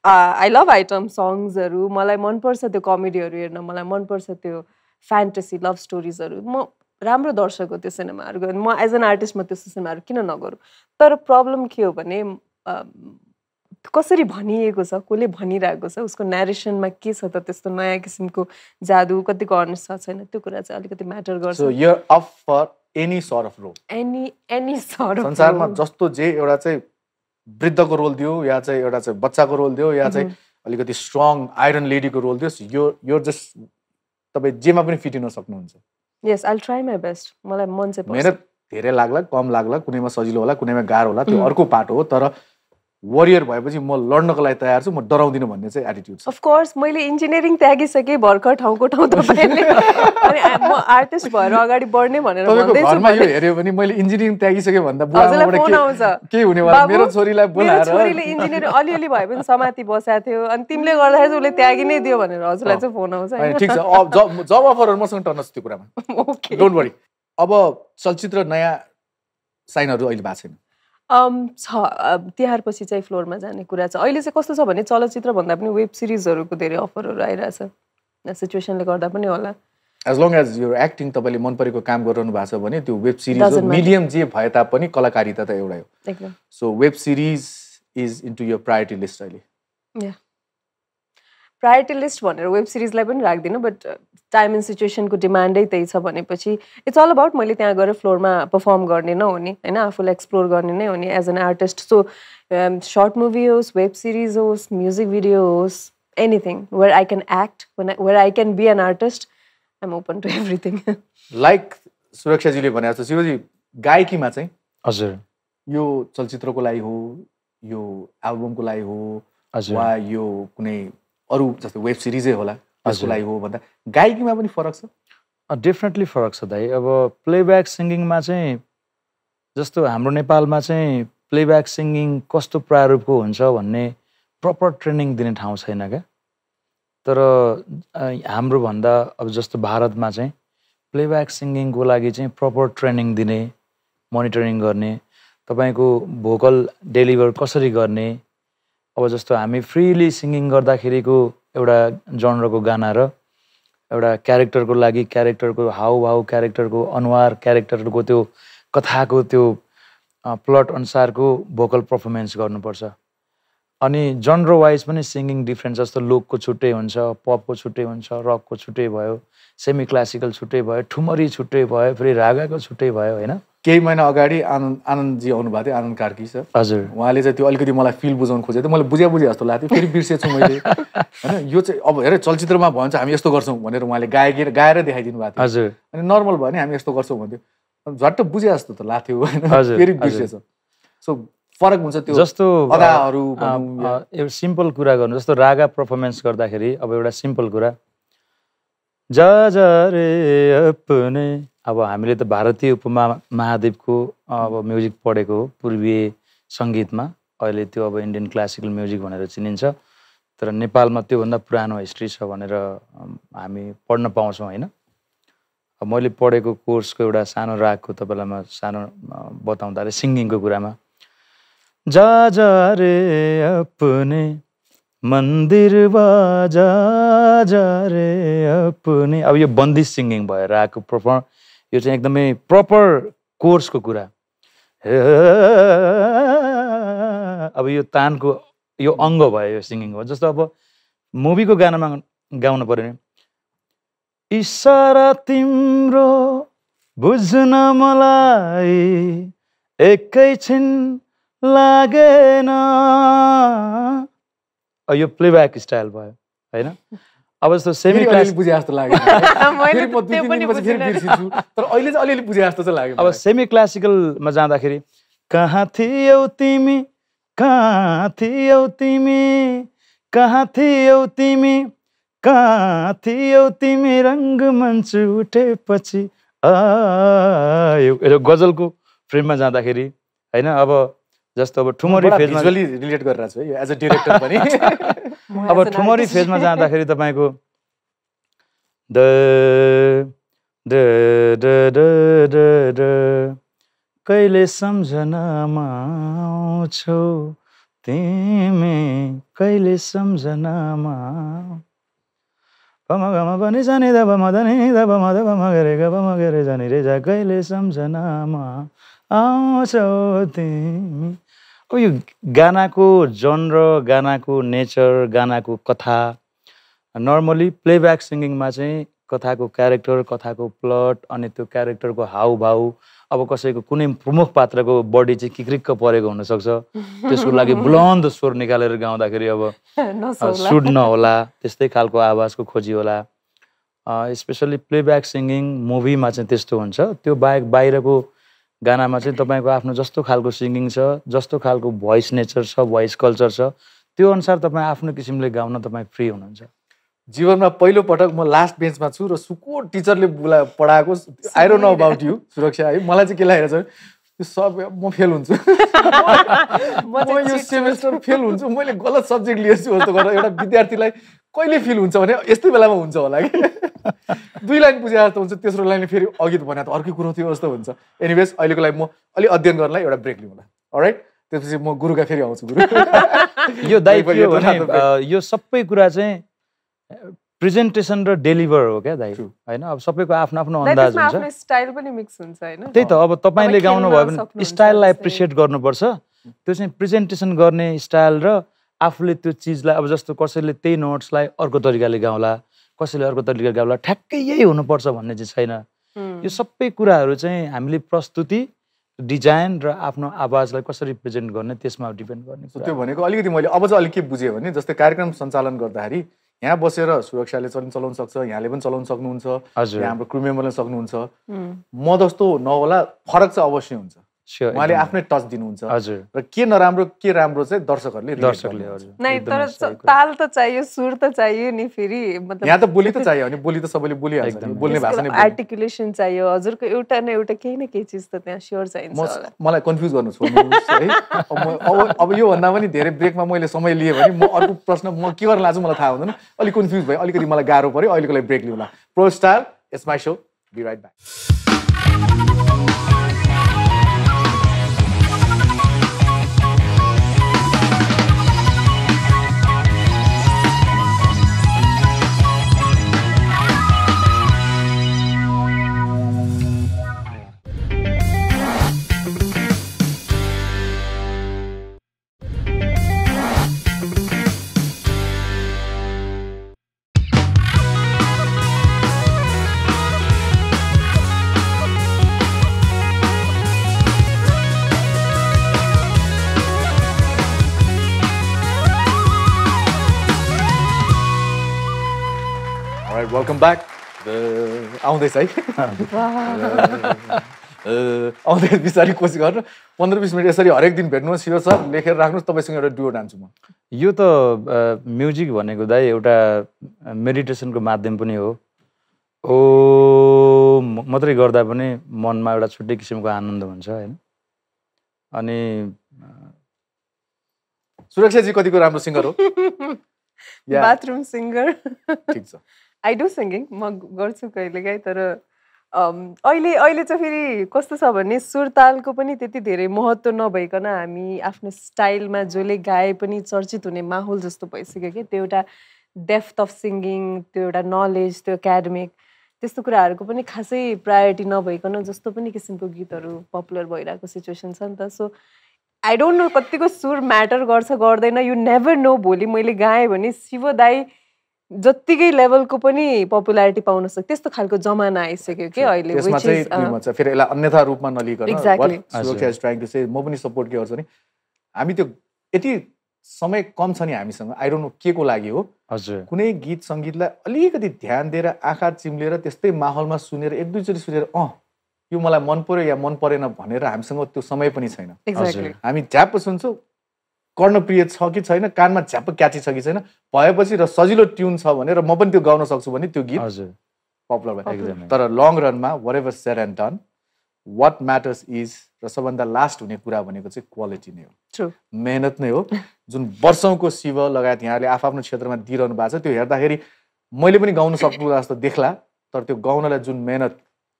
आई लभ आइटम सङ्ग्सहरू, मलाई मनपर्छ त्यो कमेडीहरू हेर्न, मलाई मनपर्छ त्यो फ्यान्टेसी लभ स्टोरिजहरू। म राम्रो दर्शक हो त्यो सिनेमाहरू, म एज एन आर्टिस्ट म त्यस्तो सिनेमाहरू किन नगरौँ। तर प्रब्लम के हो भने कसरी भनिएको छ, कसले भनिरहेको छ, उसको न्यारेसनमा के छ त त्यस्तो नयाँ किसिमको जादु, कतिको अनेस्ट छ छैन, त्यो कुरा चाहिँ अलिकति म्याटर गर्छ। So you are up for any sort of role, any sort of संसारमा जस्तो जे एउटा चाहिँ वृद्धको रोल दियो या चाहिँ एउटा चाहिँ बच्चाको रोल दियो या चाहिँ अलिकति स्ट्रङ आइरन लेडीको रोल दियोस्, यो जस्ट तपाईँ जेमा पनि फिट हुन सक्नुहुन्छ। Yes I will try my best. मलाई मन चाहिँ मेहनत धेरै लाग्ला कम लाग्ला कुनैमा सजिलो होला कुनैमा गाह्रो होला त्यो अर्को पाटो हो तर वरियर भएपछि म लड्नको लागि तयार छु म डराउँदिनँ भन्ने चाहिँ एटिट्युड छ अफ कोर्स मैले इन्जिनियरिङ त्यागिसकेँ भर्खर ठाउँको ठाउँ तपाईँले अनि म आर्टिस्ट भएर अगाडि बढ्ने भनेर भन्दैछु घरमा यो हेऱ्यो भने मैले इन्जिनियरिङ त्यागिसकेँ भन्दा हजुरलाई फोन आउँछ के हुने भयो मेरो छोरीलाई बोलाएर छोरीले इन्जिनियर अलिअलि भए पनि समाति बसेको थियो अनि तिमीले गर्दाखेरि उसले त्यागी नै दियो भनेर हजुरलाई चाहिँ फोन आउँछ ठिक छ जब अफरहरू मसँग टर्न छ त्यो कुरामा ओके डोन्ट वरी अब चलचित्र नयाँ साइनहरू अहिले भएको छैन तिहार पछि चाहिँ फ्लोरमा जाने कुरा छ अहिले चाहिँ कस्तो छ भने चलचित्र भन्दा पनि वेब सिरिजहरूको धेरै अफरहरू आइरहेछ सिचुएसनले गर्दा पनि होला एज लङ एज यो एक्टिङ तपाईँले मन परेको काम गरिरहनु भएको छ भने त्यो वेब सिरिज मिडियम जे भए तापनि कलाकारिता त एउटै हो एकदम so web series is into your priority list अहिले प्रायोरिटी लिस्ट भनेर वेब सिरिजलाई पनि राख्दिनँ बट टाइम एन्ड सिचुएसनको डिमान्डै त्यही छ भनेपछि इट्स अल अबाउट मैले त्यहाँ गएर फ्लोरमा पर्फर्म गर्ने नहुने होइन आफूलाई एक्सप्लोर गर्ने नै हो नि as an artist so short movie होस् वेब सिरिज होस् म्युजिक भिडियो होस् anything where I can act where I can be an artist I am open to everything like सुरक्षाजीले भने जस्तो शिवजी गायकीमा चाहिँ हजुर यो चलचित्रको लागि हो यो एल्बमको लागि हो वा यो कुनै अरू जस्तो वेब सिरिजै होला त्यसको लागि हो भन्दा गायकीमा पनि फरक छ डेफिनेटली फरक छ दाइ अब प्लेब्याक सिङ्गिङमा चाहिँ जस्तो हाम्रो नेपालमा चाहिँ प्लेब्याक सिङ्गिङ कस्तो प्रारूपको हुन्छ भन्ने प्रपर ट्रेनिङ दिने ठाउँ छैन क्या तर हाम्रो भन्दा अब जस्तो भारतमा चाहिँ प्लेब्याक सिङ्गिङको लागि चाहिँ प्रपर ट्रेनिङ दिने मोनिटरिङ गर्ने तपाईँको भोकल डेलिभर कसरी गर्ने अब जस्तो हामी फ्रिली सिङ्गिङ गर्दाखेरिको एउटा जनरको गाना र एउटा क्यारेक्टरको लागि क्यारेक्टरको हाउभाउ क्यारेक्टरको अनुहार क्यारेक्टरको त्यो कथाको त्यो प्लट अनुसारको भोकल पर्फर्मेन्स गर्नुपर्छ अनि जनर वाइज पनि सिङ्गिङ डिफ्रेन्ट जस्तो लोकको छुट्टै हुन्छ पपको छुट्टै हुन्छ रकको छुट्टै भयो सेमी क्लासिकल छुट्टै भयो ठुमरी छुट्टै भयो फेरि रागाको छुट्टै भयो होइन केही महिना अगाडि आनन्दजी आउनुभएको थियो आनन्द कार्की सर हजुर उहाँले चाहिँ त्यो अलिकति मलाई फिल बुझाउनु खोजेको थियो मैले बुझे जस्तो लाग्थ्यो फेरि बिर्सेछु मैले होइन यो चाहिँ अब हेर चलचित्रमा भयो भने चाहिँ हामी यस्तो गर्छौँ भनेर उहाँले गाएर देखाइदिनु भएको थियो हजुर अनि नर्मल भयो भने हामी यस्तो गर्छौँ भन्थ्यो झट्ट बुझे जस्तो त लाग्थ्यो होइन फेरि बिर्सेछ सो फरक हुन्छ त्यो जस्तो अदाहरू एउटा सिम्पल कुरा गर्नु जस्तो रागा पर्फर्मेन्स गर्दाखेरि अब एउटा सिम्पल कुरा जा जा रे अपने अब हामीले त भारतीय उपमहाद्वीपको अब म्युजिक पढेको हो पूर्वीय सङ्गीतमा अहिले त्यो अब इन्डियन क्लासिकल म्युजिक भनेर चिनिन्छ तर नेपालमा त्योभन्दा पुरानो हिस्ट्री छ भनेर हामी पढ्न पाउँछौँ होइन अब मैले पढेको कोर्सको एउटा सानो रागको तपाईँलाई म सानो बताउँदाखेरि सिङ्गिङको कुरामा जा जा रे अपने मन्दिर बाजा जा रे अपने अब यो बन्दी सिङ्गिङ भयो रागको पर्फर्म यो चाहिँ एकदमै प्रपर कोर्सको कुरा अब यो तानको यो अङ्ग भयो यो सिङ्गिङ हो जस्तो अब मुभीको गानामा गाउनु पर्यो नि इसारा तिम्रो बुझ्न मलाई एकैछिन लागेन यो प्लेब्याक स्टाइल भयो होइन अब जस्तो सेमी क्लासिक बुझे जस्तो लाग्यो फेरि म 2-3 दिनपछि फेरि बिर्सिन्छु तर अहिले चाहिँ अलिअलि बुझे जस्तो चाहिँ लाग्यो अब सेमी क्लासिकलमा जाँदाखेरि कहाँ थियौ तिमी कहाँ थियौ तिमी कहाँ थियौ तिमी कहाँ थियौ तिमी रङ्गमञ्च उठेपछि आयो गजलको फ्रेममा जाँदाखेरि होइन अब जस्तो अब ठुमरी फेजमा रिलेट गरिरहेको छु है एज अ डिरेक्टर पनि अब ठुमरी फेजमा जाँदाखेरि तपाईँको the the the the the कहिले सम्झनामा आउँछौ तिमी कहिले सम्झनामा पम गम पनि जाने दब मदनी दब मद पम गरे ग पम गरे जाने रे जा कहिले सम्झनामा आउँछौ तिमी अब यो गानाको जनर गानाको नेचर गानाको कथा नर्मली प्लेब्याक सिङ्गिङमा चाहिँ कथाको क्यारेक्टर कथाको प्लट अनि त्यो क्यारेक्टरको हाउभाउ अब कसैको कुनै प्रमुख पात्रको बडी चाहिँ किक्रिक्क परेको हुनसक्छ त्यसको लागि बुलन्द स्वर निकालेर गाउँदाखेरि अब सुड नहोला त्यस्तै खालको आवाजको खोजी होला स्पेसल्ली प्लेब्याक सिङ्गिङ मुभीमा चाहिँ त्यस्तो हुन्छ त्यो बाहेक बाहिरको गानामा चाहिँ तपाईँको आफ्नो जस्तो खालको सिङ्गिङ छ, जस्तो खालको भोइस नेचर छ, भोइस कल्चर छ, त्यो अनुसार तपाईँ आफ्नो किसिमले गाउन तपाईँ फ्री हुनुहुन्छ। जीवनमा पहिलो पटक म लास्ट बेन्चमा छु र सुको टिचरले पढाएको I don't know about you सुरक्षा है, मलाई चाहिँ के लागिरहेको छ यो सब म फेल हुन्छु म यो सेमेस्टर फेल हुन्छु, मैले गलत सब्जेक्ट लिएछु जस्तो गरेर एउटा विद्यार्थीलाई कहिले फिल हुन्छ भने यस्तै बेलामा हुन्छ होला कि 2 लाइन बुझे जस्तो हुन्छ, तेस्रो लाइनले फेरि अघि त भने त अर्कै कुरो थियो जस्तो हुन्छ। एनिवेज अहिलेको लागि म अलि अध्ययन गर्नलाई एउटा ब्रेक लिउँला। अलराइट, त्यसपछि म गुरुका फेरि आउँछु। गुरु यो दाइ के हो भने यो सबै कुरा चाहिँ प्रेजेन्टेसन र डेलिभर हो क्या दाइ, होइन? अब सबैको आफ्नो आफ्नो अन्दाज हुन्छ, आफ्नो स्टाइल पनि मिक्स हुन्छ हैन? त्यही त। अब तपाईँले गाउनु भयो भने स्टाइललाई एप्रिसिएट गर्नुपर्छ, त्यो चाहिँ प्रेजेन्टेसन गर्ने स्टाइल र आफूले त्यो चिजलाई, अब जस्तो कसैले त्यही नोट्सलाई अर्को तरिकाले गाउला, कसैले अर्को तरिकाले गाउला, ठ्याक्कै यही हुनुपर्छ भन्ने चाहिँ छैन। यो सबै कुराहरू चाहिँ हामीले प्रस्तुति, डिजाइन र आफ्नो आवाजलाई कसरी प्रेजेन्ट गर्ने त्यसमा डिपेन्ड गर्ने। त्यो भनेको अलिकति मैले अब चाहिँ अलिक के बुझेँ भने जस्तै कार्यक्रम सञ्चालन गर्दाखेरि यहाँ बसेर सुरक्षाले चलाउन सक्छ, यहाँले पनि चलाउन सक्नुहुन्छ, यहाँ हाम्रो क्रू मेम्बरले सक्नुहुन्छ, म जस्तो नहोला, फरक चाहिँ अवश्य हुन्छ। उहाँले आफ्नै टच दिनुहुन्छ र के नराम्रो के राम्रो चाहिँ दर्शकहरूले नै, तर ताल त चाहियो, सुर त चाहियो नि। फेरि मतलब यहाँ त बोली त चाहियो भने बोली त सबैले बोलिहाल्छ, बोल्ने भाषा नै, आर्टिकुलेसन चाहियो, हजुरको एउटा न एउटा केही न केही चिज त त्यहाँ स्योर चाहिन्छ होला। मलाई कन्फ्युज गर्नु छोड्नुहोस् है। अब यो भन्दा पनि धेरै ब्रेकमा मैले समय लिएँ भने म अर्को प्रश्न म के गर्न लाग्छु मलाई थाहा हुँदैन, अलिक कन्फ्युज भयो, अलिकति मलाई गाह्रो पर्यो। अहिलेको लागि ब्रेक लिउँला। Pro style, it's my show, be right back. Welcome back. आउँदैछ है, आउँदै बिस्तारै कोसिस गर्नु। 15-20 मिनट यसरी हरेक दिन भेट्नुहोस्, शिव सर लेखेर राख्नुहोस्, तपाईँसँग एउटा डुओ डान्छु म। यो त म्युजिक भनेको दाइ एउटा मेडिटेसनको माध्यम पनि हो। ओ मात्रै गर्दा पनि मनमा एउटा छुट्टै किसिमको आनन्द हुन्छ, होइन? अनि सुरक्षाजी कतिको राम्रो सिङ्गर हो? Bathroom singer. ठिक छ, आई डु सिङ्गिङ, म गर्छु कहिलेकाहीँ। तर अहिले चाहिँ फेरि कस्तो छ भने सुरतालको पनि त्यति धेरै महत्त्व नभइकन हामी आफ्नो स्टाइलमा जसले गाए पनि चर्चित हुने माहौल जस्तो भइसक्यो कि त्यो एउटा डेप्थ अफ सिङ्गिङ, त्यो एउटा नलेज, त्यो एकाडेमिक, त्यस्तो कुराहरूको पनि खासै प्रायोरिटी नभइकन जस्तो पनि किसिमको गीतहरू पपुलर भइरहेको सिचुएसन छ नि त। सो आई डोन्ट नो कतिको सुर म्याटर गर्छ गर्दैन, यु नेभर नो। भोलि मैले गाएँ भने शिव दाई जत्तिकै लेभलको पनि पपुलारिटी पाउन सक्छ, त्यस्तो खालको जमाना आइसक्यो कि अहिले। त्यसमा चाहिँ फेरि यसलाई अन्यथा रूपमा नलिकन सुरक्षा इज ट्राइङ टु से, म पनि सपोर्ट के गर्छु नि, हामी त्यो यति समय कम छ नि हामीसँग, आई डोन्ट नो के को लागि हो। हजुर, कुनै गीत सङ्गीतलाई अलिकति ध्यान दिएर आँखा चिम्लेर त्यस्तै माहौलमा सुनेर एक दुईचोटि सुनेर यो मलाई मन पर्यो या मन परेन भनेर हामीसँग त्यो समय पनि छैन। हामी झ्याप्प सुन्छौँ, कर्णप्रिय छ कि छैन, कानमा झ्याप्प क्याची छ कि छैन, भएपछि र सजिलो ट्युन छ भनेर म पनि त्यो गाउन सक्छु भने त्यो गीत पपुलर भयो। तर लङ रनमा whatever said and done, what matters is, र सबभन्दा लास्ट हुने कुरा भनेको चाहिँ क्वालिटी नै हो, मेहनत नै हो। जुन वर्षौँको शिव लगायत यहाँले आफ्नो क्षेत्रमा दिइरहनु भएको छ, त्यो हेर्दाखेरि मैले पनि गाउन सक्नु जस्तो देख्ला, तर त्यो गाउनलाई जुन मेहनत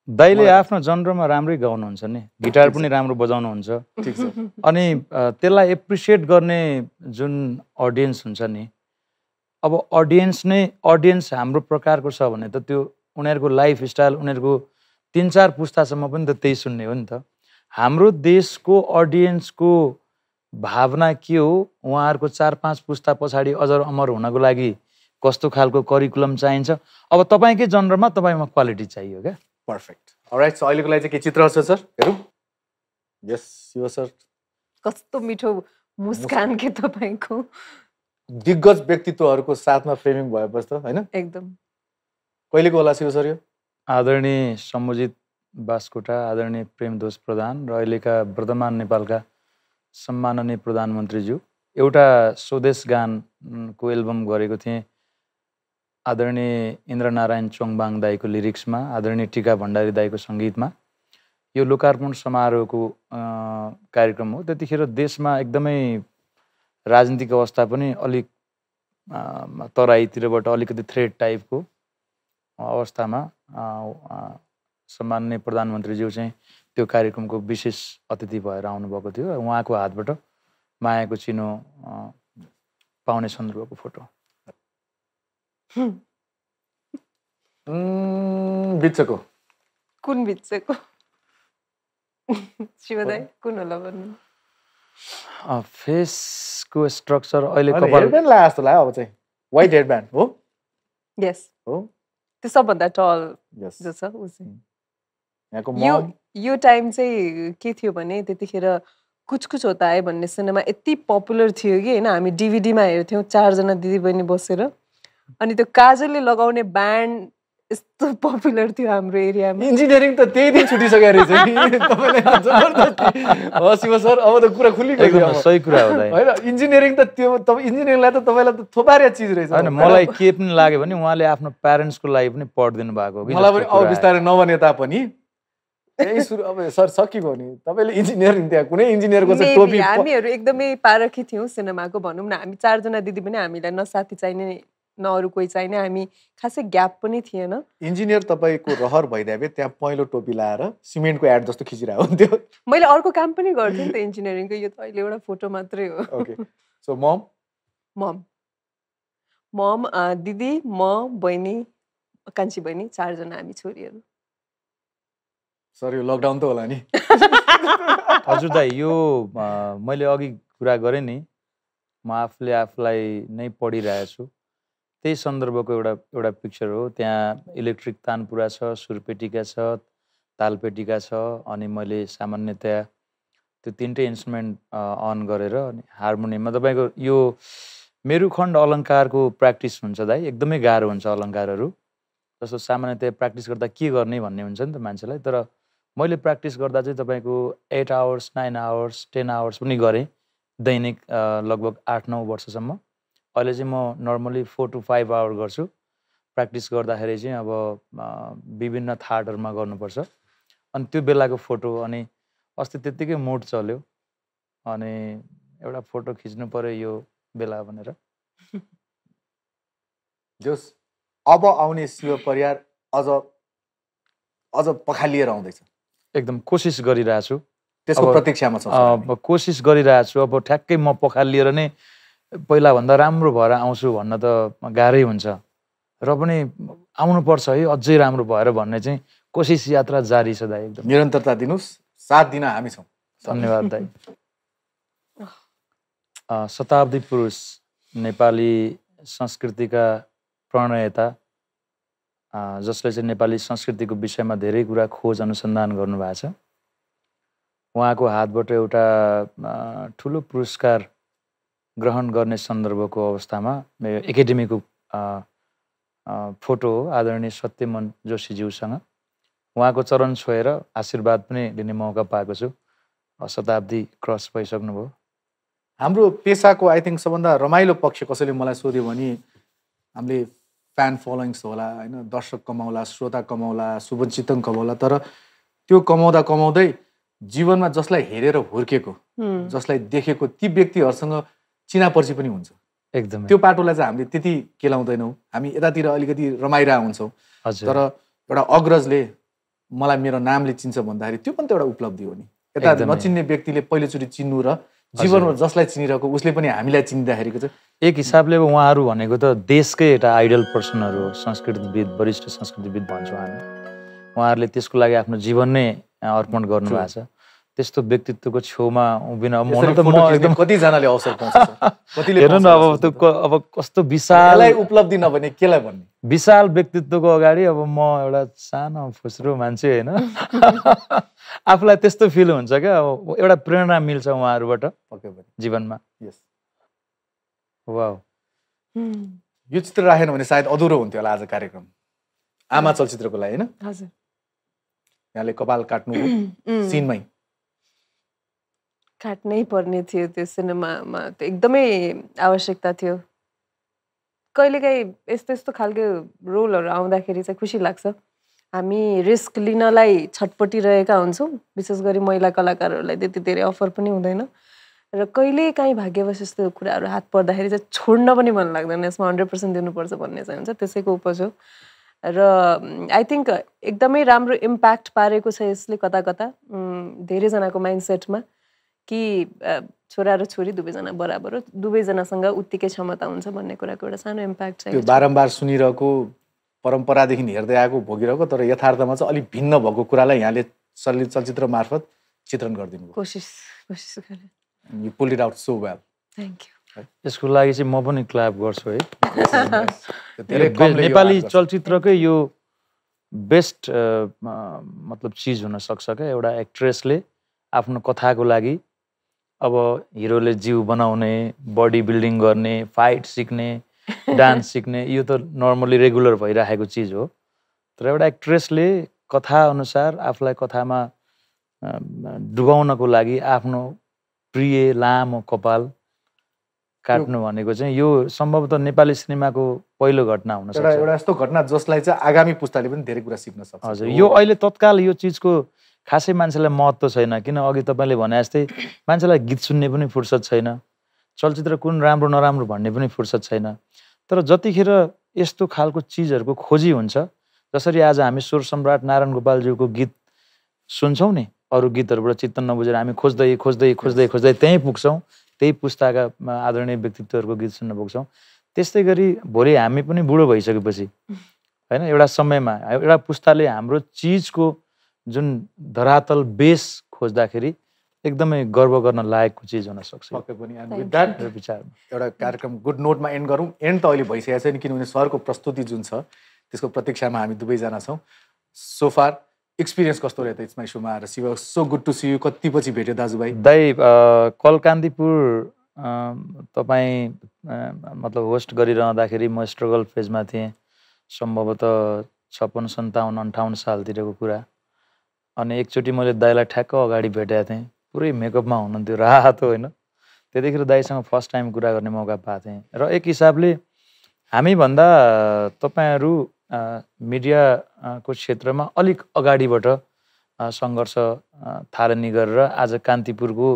दाइले आफ्नो जनरमा राम्रै गाउनुहुन्छ नि, गिटार पनि राम्रो बजाउनुहुन्छ। ठिक छ, अनि त्यसलाई एप्रिसिएट गर्ने जुन अडियन्स हुन्छ नि, अब अडियन्स हाम्रो प्रकारको छ भने त त्यो उनीहरूको लाइफ स्टाइल, उनीहरूको 3-4 पुस्तासम्म पनि त त्यही सुन्ने हो नि त। हाम्रो देशको अडियन्सको भावना के हो, उहाँहरूको 4-5 पुस्ता पछाडि अजर अमर हुनको लागि कस्तो खालको करिकुलम चाहिन्छ, अब तपाईँकै जनरमा तपाईँमा क्वालिटी चाहियो क्या। पर्फेक्ट। अलराइट, सो अहिलेको लागि चाहिँ के चित्र छ सर? हेरौँ। यस शिव सर, कस्तो मिठो मुस्कान के तपाईँको। दिग्गज व्यक्तित्वहरूको साथमा फ्रेमिङ भएपछि त, होइन? एकदम। कहिलेको होला शिव सर यो? आदरणीय सम्बोधित बास्कोटा आदरणीय प्रेमध्वज प्रधान र अहिलेका वर्तमान नेपालका सम्माननीय प्रधानमन्त्रीज्यू एउटा स्वदेश गानको एल्बम गरेको थिएँ आदरणीय इन्द्रनारायण चोङबाङ दाईको लिरिक्समा, आदरणीय टिका भण्डारी दाईको सङ्गीतमा। यो लोकार्पण समारोहको कार्यक्रम हो। त्यतिखेर देशमा एकदमै राजनीतिक अवस्था पनि अलिक तराईतिरबाट अलिकति थ्रेड टाइपको अवस्थामा सम्माननीय प्रधानमन्त्रीज्यू चाहिँ त्यो कार्यक्रमको विशेष अतिथि भएर आउनुभएको थियो। उहाँको हातबाट मायाको चिनो पाउने सन्दर्भको फोटो। बिचको कुन बिचको शिवदाई कुन होला भन्नु? फेसको स्ट्रक्चर अहिले हेयरब्यान्ड लगाए जस्तो लाग्यो अब चाहिँ व्हाइट हेयरब्यान्ड हो। यस हो त्यो सबभन्दा टल यस जो छ ऊ चाहिँ। यहाँको यो मम यो टाइम चाहिँ के थियो भने त्यतिखेर कुछ कुछ होता है भन्ने सिनेमा यति पपुलर थियो कि होइन, हामी डिभिडीमा हेर्थ्यौँ 4 जना दिदीबहिनी बसेर। अनि त्यो काजलले लगाउने ब्यान्ड यस्तो पपुलर थियो हाम्रो एरियामा। इन्जिनियरिङ त त्यही दिन छुटिसकेको रहेछ नि तपाईँले जबरजस्ती। हो शिव सर, अब त कुरा खुलिगयो। एकदम सही कुरा हो दाइ। होइन इन्जिनियरिङ त त्यो इन्जिनियरिङलाई त तपाईँलाई त थोपारे चिज रहेछ। होइन मलाई के पनि लाग्यो भने उहाँले आफ्नो प्यारेन्ट्सको लागि पनि पढिदिनु भएको कि मलाई पनि अब बिस्तारै नबने तापनि यही सुरु अब सर सकिगयो नि। तपाईँले इन्जिनियरिङ त्यहाँ कुनै इन्जिनियरको चाहिँ टोपी। हामीहरू एकदमै पारखी थियौँ सिनेमाको भनौँ न। हामी 4 जना दिदी पनि हामीलाई न साथी चाहिने न अरू कोही चाहिने, हामी खासै ग्याप पनि थिएन। इन्जिनियर तपाईँको रहर भइदिए त्यहाँ पहिलो टोपी लाएर सिमेन्टको एड जस्तो खिचिरहेको हुन्थ्यो। मैले अर्को काम पनि गर्थेँ नि त इन्जिनियरिङको। यो त अहिले एउटा फोटो मात्रै हो। ओके सो मम दिदी म बहिनी कान्छी बहिनी 4 जना हामी छोरीहरू। सर यो लकडाउन त होला नि। हजुर दाइ यो मैले अघि कुरा गरेँ नि, म आफूले आफूलाई नै पढिरहेको छु। त्यही सन्दर्भको एउटा पिक्चर हो। त्यहाँ इलेक्ट्रिक तानपुरा छ, सुरपेटिका छ, तालपेटिका छ, अनि मैले सामान्यतया त्यो 3टै इन्स्ट्रुमेन्ट अन गरेर अनि हार्मोनियममा तपाईँको यो मेरुखण्ड अलङ्कारको प्र्याक्टिस हुन्छ दाइ। एकदमै गाह्रो हुन्छ अलङ्कारहरू। जस्तो सामान्यतया प्र्याक्टिस गर्दा के गर्ने भन्ने हुन्छ नि त मान्छेलाई। तर मैले प्र्याक्टिस गर्दा चाहिँ तपाईँको 8 आवर्स 9 आवर्स 10 आवर्स पनि गरेँ दैनिक लगभग 8-9 वर्षसम्म। अहिले चाहिँ म नर्मली 4 to 5 आवर गर्छु। प्र्याक्टिस गर्दाखेरि चाहिँ अब विभिन्न थाटहरूमा गर्नुपर्छ। अनि त्यो बेलाको फोटो, अनि अस्ति त्यत्तिकै मुड चल्यो अनि एउटा फोटो खिच्नु पर्यो यो बेला भनेर। जोस् अब आउने शिव परियार अझ पखालिएर आउँदैछ। एकदम कोसिस गरिरहेको छु। त्यसको प्रतीक्षामा छौँ। कोसिस गरिरहेको छु। अब ठ्याक्कै म पखालिएर नै पहिलाभन्दा राम्रो भएर आउँछु भन्न त गाह्रै हुन्छ, र पनि आउनुपर्छ है अझै राम्रो भएर भन्ने चाहिँ कोसिस यात्रा जारी छ दाइ। एकदम निरन्तरता दिनुहोस्, साथ दिन हामी छौँ। धन्यवाद दाइ। शताब्दी पुरुष नेपाली संस्कृतिका प्रणेता, जसले चाहिँ नेपाली संस्कृतिको विषयमा धेरै कुरा खोज अनुसन्धान गर्नुभएको छ। उहाँको हातबाट एउटा ठुलो पुरस्कार ग्रहण गर्ने सन्दर्भको अवस्थामा मेरो एकाडेमीको फोटो हो आदरणीय सत्यमन जोशीज्यूसँग। उहाँको चरण छोएर आशीर्वाद पनि लिने मौका पाएको छु। शताब्दी क्रस भइसक्नुभयो। हाम्रो पेसाको आई थिङ्क सबभन्दा रमाइलो पक्ष कसैले मलाई सोध्यो भने हामीले फ्यान फलोइङ्स होला होइन, दर्शक कमाउला, श्रोता कमाउला, शुभचिन्तन कमाउला। तर त्यो कमाउँदा कमाउँदै जीवनमा जसलाई हेरेर हुर्केको, जसलाई देखेको ती व्यक्तिहरूसँग चिनापर्ची पनि हुन्छ। एकदम त्यो पाटोलाई चाहिँ हामीले त्यति केलाउँदैनौँ। हामी यतातिर अलिकति रमाइरहेको हुन्छौँ। तर एउटा अग्रजले मलाई मेरो नामले चिन्छ भन्दाखेरि त्यो पनि त एउटा उपलब्धि हो नि। यता नचिन्ने व्यक्तिले पहिलोचोटि चिन्नु र जीवनमा जसलाई चिनिरहेको उसले पनि हामीलाई चिन्दाखेरिको चाहिँ एक हिसाबले उहाँहरू भनेको त देशकै एउटा आइडल पर्सनहरू हो, संस्कृतिविद, वरिष्ठ संस्कृतिविद भन्छौँ हामी। उहाँहरूले त्यसको लागि आफ्नो जीवन नै अर्पण गर्नुभएको छ। त्यस्तो व्यक्तित्वको छेउमा उभिन म एकदम कतिजनाले अवसर पाउँछ, कतिले हेर्नु न अब कस्तो विशाल उपलब्धि नभने केलाई भन्ने विशाल व्यक्तित्वको अगाडि अब म एउटा सानो फुस्रो मान्छे होइन। आफूलाई त्यस्तो फिल हुन्छ क्या, अब एउटा प्रेरणा मिल्छ उहाँहरूबाट जीवनमा। वाउ, यो चित्र राखेन भने सायद अधुरो हुन्थ्यो होला आज कार्यक्रम। आमा चलचित्रको लागि होइन? हजुर। यहाँले कपाल काट्नु सिनमै काट्नै पर्ने थियो त्यो सिनेमामा, त्यो एकदमै आवश्यकता थियो। कहिलेकाहीँ यस्तो यस्तो खालको रोलहरू आउँदाखेरि चाहिँ खुसी लाग्छ। हामी रिस्क लिनलाई छटपटिरहेका हुन्छौँ, विशेष गरी महिला कलाकारहरूलाई त्यति धेरै अफर पनि हुँदैन र कहिलेकाहीँ भाग्यवश यस्तो कुराहरू हात पर्दाखेरि चाहिँ छोड्न पनि मन लाग्दैन, यसमा 100% दिनुपर्छ भन्ने चाहिँ हुन्छ, त्यसैको उपज हो। र आई थिङ्क एकदमै राम्रो इम्प्याक्ट पारेको छ यसले कता कता धेरैजनाको माइन्डसेटमा कि छोरा र छोरी दुवैजना बराबर हो, दुवैजनासँग उत्तिकै क्षमता हुन्छ भन्ने कुराको एउटा सानो इम्प्याक्ट छ। त्यो बारम्बार सुनिरहेको परम्परादेखि हेर्दै आएको भोगिरहेको तर यथार्थमा चाहिँ अलिक भिन्न भएको कुरालाई यहाँले चलचित्र मार्फत चित्रण गरिदिनु भयो। कोसिस गरेँ। You pulled it out so well. Thank you. यसको लागि चाहिँ म पनि क्ल्याप गर्छु है। धेरै कमले यो नेपाली आर्ट गर्छ। चलचित्रकै यो बेस्ट मतलब चिज हुन सक्छ क्या। एउटा एक्ट्रेसले आफ्नो कथाको लागि अब हिरोले जिउ बनाउने, बडी बिल्डिङ गर्ने, फाइट सिक्ने, डान्स सिक्ने, यो त नर्मली रेगुलर भइरहेको चिज हो। तर एउटा एक्ट्रेसले कथा अनुसार आफूलाई कथामा डुबाउनको लागि आफ्नो प्रिय लामो कपाल काट्नु भनेको चाहिँ यो सम्भवतः नेपाली सिनेमाको पहिलो घटना हुन सक्छ। एउटा यस्तो घटना जसलाई चाहिँ आगामी पुस्ताले पनि धेरै कुरा सिक्न सक्छ। हजुर, यो अहिले तत्काल यो चिजको खासै मान्छेलाई महत्त्व छैन, किन अघि तपाईँले भने जस्तै मान्छेलाई गीत सुन्ने पनि फुर्सद छैन, चलचित्र कुन राम्रो नराम्रो भन्ने पनि फुर्सद छैन। तर जतिखेर यस्तो खालको चिजहरूको खोजी हुन्छ, जसरी आज हामी स्वर सम्राट नारायण गोपालज्यूको गीत सुन्छौँ नि, अरू गीतहरूबाट चित्त नबुझेर हामी खोज्दै खोज्दै खोज्दै खोज्दै त्यहीँ पुग्छौँ, त्यही पुस्ताका आदरणीय व्यक्तित्वहरूको गीत सुन्न पुग्छौँ। त्यस्तै गरी भोलि हामी पनि बुढो भइसकेपछि होइन, एउटा समयमा एउटा पुस्ताले हाम्रो चिजको जुन धरातल बेस खोज्दाखेरि एकदमै गर्व गर्न लायकको चिज हुन सक्छ। पक्कै पनि। एन्ड विथ द्याट विचारमा एउटा कार्यक्रम गुड नोटमा एन्ड गरौँ। एन्ड त अहिले भइसकेको छैन, किनभने सरको प्रस्तुति जुन छ त्यसको प्रतीक्षामा हामी दुवैजना छौँ। सो फार एक्सपिरियन्स कस्तो रह्यो त इट्स माई सोमा आएर? Shiv, so good to see you. कति पछि भेट्यो दाजुभाइ? दाइ कलकान्तिपुर तपाईँ मतलब होस्ट गरिरहँदाखेरि म स्ट्रगल फेजमा थिएँ, सम्भवतः 56, 57, 58 सालतिरको कुरा। अनि एकचोटि मैले दाइलाई ठ्याक्क अगाडि भेटेको थिएँ, पुरै मेकअपमा हुनुहुन्थ्यो, रातो होइन। त्यतिखेर दाइसँग फर्स्ट टाइम कुरा गर्ने मौका पाएको थिएँ। र एक हिसाबले हामीभन्दा तपाईँहरू मिडियाको क्षेत्रमा अलिक अगाडिबाट सङ्घर्ष थालनी गरेर आज कान्तिपुरको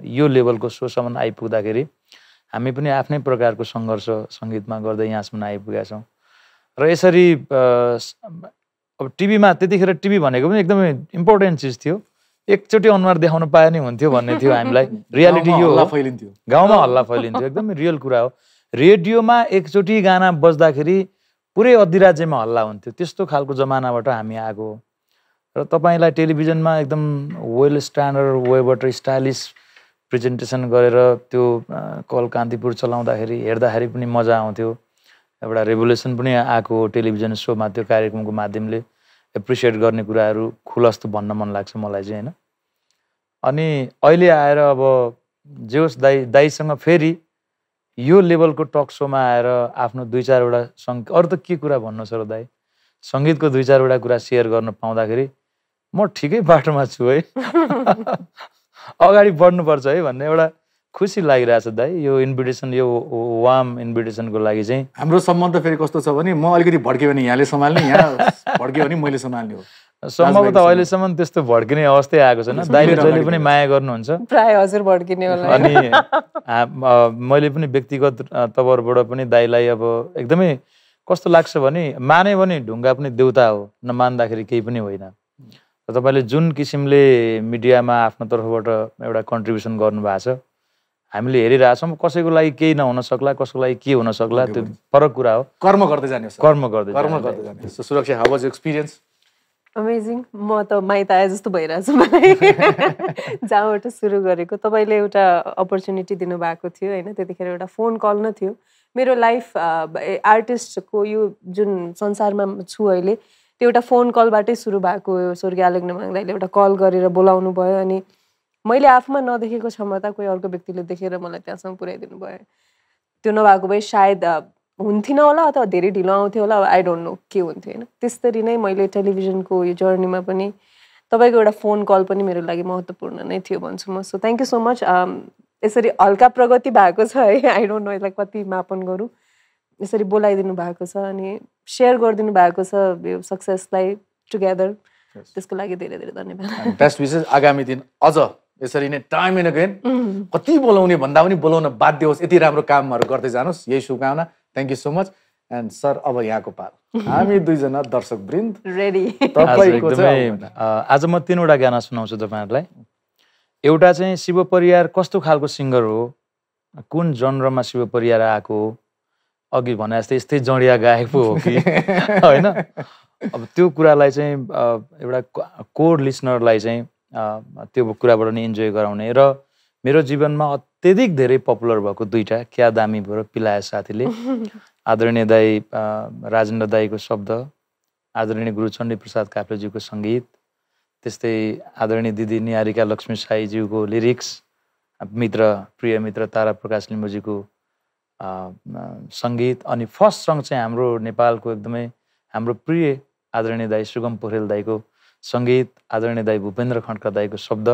यो लेभलको सोसम्म आइपुग्दाखेरि हामी पनि आफ्नै प्रकारको सङ्घर्ष सङ्गीतमा गर्दै यहाँसम्म आइपुगेका छौँ। र यसरी अब टिभीमा त्यतिखेर टिभी भनेको पनि एकदमै इम्पोर्टेन्ट चिज थियो। एकचोटि अनुहार देखाउन पाए नि हुन्थ्यो भन्ने थियो हामीलाई। रियालिटी यो हो, फैलिन्थ्यो, गाउँमा हल्ला फैलिन्थ्यो, एकदमै रियल कुरा हो। रेडियोमा एकचोटि गाना बज्दाखेरि पुरै अधिराज्यमा हल्ला हुन्थ्यो, त्यस्तो खालको जमानाबाट हामी आएको हो। र तपाईँलाई टेलिभिजनमा एकदम वेल स्ट्यान्डर्ड वेबाट स्टाइलिस प्रेजेन्टेसन गरेर त्यो कल कान्तिपुर चलाउँदाखेरि हेर्दाखेरि पनि मजा आउँथ्यो। एउटा रेभोल्युसन पनि आएको टेलिभिजन सोमा, त्यो कार्यक्रमको माध्यमले एप्रिसिएट गर्ने कुराहरू खुलस्त भन्न मन लाग्छ मलाई चाहिँ होइन। अनि अहिले आएर अब जे होस् दाइसँग फेरि यो लेभलको टक सोमा आएर आफ्नो 2-4वटा अरू त के कुरा भन्नु छ र दाइ, सङ्गीतको 2-4वटा कुरा सेयर गर्न पाउँदाखेरि म ठिकै बाटोमा छु है, अगाडि बढ्नुपर्छ है भन्ने एउटा खुसी लागिरहेछ दाइ। यो इन्भिटेसन, यो वार्म इन्भिटेसनको लागि चाहिँ हाम्रो सम्बन्ध फेरि कस्तो छ भने म अलिकति भड्क्यो भने यहाँले सम्हाल्ने, यहाँ भड्क्यो भने मैले सम्हाल्ने हो। सम्भवतः अहिलेसम्म त्यस्तो भड्किने अवस्थै आएको छैन। दाइले जहिले पनि माया गर्नुहुन्छ, प्राय हजुर भड्किने होला। अनि मैले पनि व्यक्तिगत तवरबाट पनि दाइलाई अब एकदमै कस्तो लाग्छ भने माने भने ढुङ्गा पनि देउता हो, नमान्दाखेरि केही पनि होइन। र तपाईँले जुन किसिमले मिडियामा आफ्नो तर्फबाट एउटा कन्ट्रिब्युसन गर्नुभएको छ हामीले हेरिरहेछौँ। कसैको लागि केही नहुन सक्ला, कसैको लागि के हुन सक्ला, त्यो फरक कुरा हो। कर्म गर्दै जाने, कर्म गर्दै जाने। सुरक्षा, how was your experience? Amazing. म त माइत आए जस्तो भइरहेछ मलाई जहाँबाट सुरु गरेको। तपाईँले एउटा अपर्च्युनिटी दिनुभएको थियो होइन, त्यतिखेर एउटा फोन कल न थियो। मेरो लाइफ आर्टिस्टको यो जुन संसारमा छु अहिले, त्यो एउटा फोन कलबाटै सुरु भएको। स्वर्गीय आलोक नेमाङ दाइले एउटा कल गरेर बोलाउनु भयो, अनि मैले आफूमा नदेखेको क्षमता कोही अर्को व्यक्तिले देखेर मलाई त्यहाँसम्म पुर्याइदिनु भयो। त्यो नभएको भए सायद हुन्थिन होला, अथवा धेरै ढिलो आउँथ्यो होला, आई डोन्ट नो के हुन्थ्यो होइन। त्यसरी नै मैले टेलिभिजनको यो जर्नीमा पनि तपाईँको एउटा फोन कल पनि मेरो लागि महत्त्वपूर्ण नै थियो भन्छु म। So thank you so much. यसरी हल्का प्रगति भएको छ है, आई डोन्ट नो यसलाई कति मापन गरौँ, यसरी बोलाइदिनु भएको छ अनि सेयर गरिदिनु भएको छ यो सक्सेसलाई टुगेदर, त्यसको लागि धेरै धेरै धन्यवाद। बेस्ट विशेष। आगामी दिन अझ यसरी नै टाइम एन्ड अगेन कति बोलाउने भन्दा पनि बोलाउन बाध्य होस्, यति राम्रो कामहरू गर्दै जानुहोस्, यही शुभकामना। Thank you so much. And sir अब यहाँको पाल, हामी दुईजना दर्शक वृन्द रेडी। आज म 3वटा गाना सुनाउँछु तपाईँहरूलाई। एउटा चाहिँ शिव परियार कस्तो खालको सिङ्गर हो, कुन जनरमा शिव परियार आएको हो, अघि भने जस्तै यस्तै जडिया गायक पो हो कि होइन, अब त्यो कुरालाई चाहिँ एउटा कोर लिसनरलाई चाहिँ त्यो कुराबाट नै इन्जोय गराउने। र मेरो जीवनमा अत्यधिक धेरै पपुलर भएको 2टा क्या दामी भयो र पिलाए साथीले, आदरणीय दाई राजेन्द्र दाईको शब्द, आदरणीय गुरुचण्डी प्रसाद काफ्लेज्यूको सङ्गीत, त्यस्तै आदरणीय दिदी निहारिका लक्ष्मी साईज्यूको लिरिक्स, प्रिय मित्र तारा प्रकाश लिम्बूजीको सङ्गीत, अनि फर्स्ट सङ्ग चाहिँ हाम्रो नेपालको एकदमै हाम्रो प्रिय आदरणीय दाई सुगम पोखरेल दाईको सङ्गीत, आदरणीय दाई भूपेन्द्र खड्का दाईको शब्द।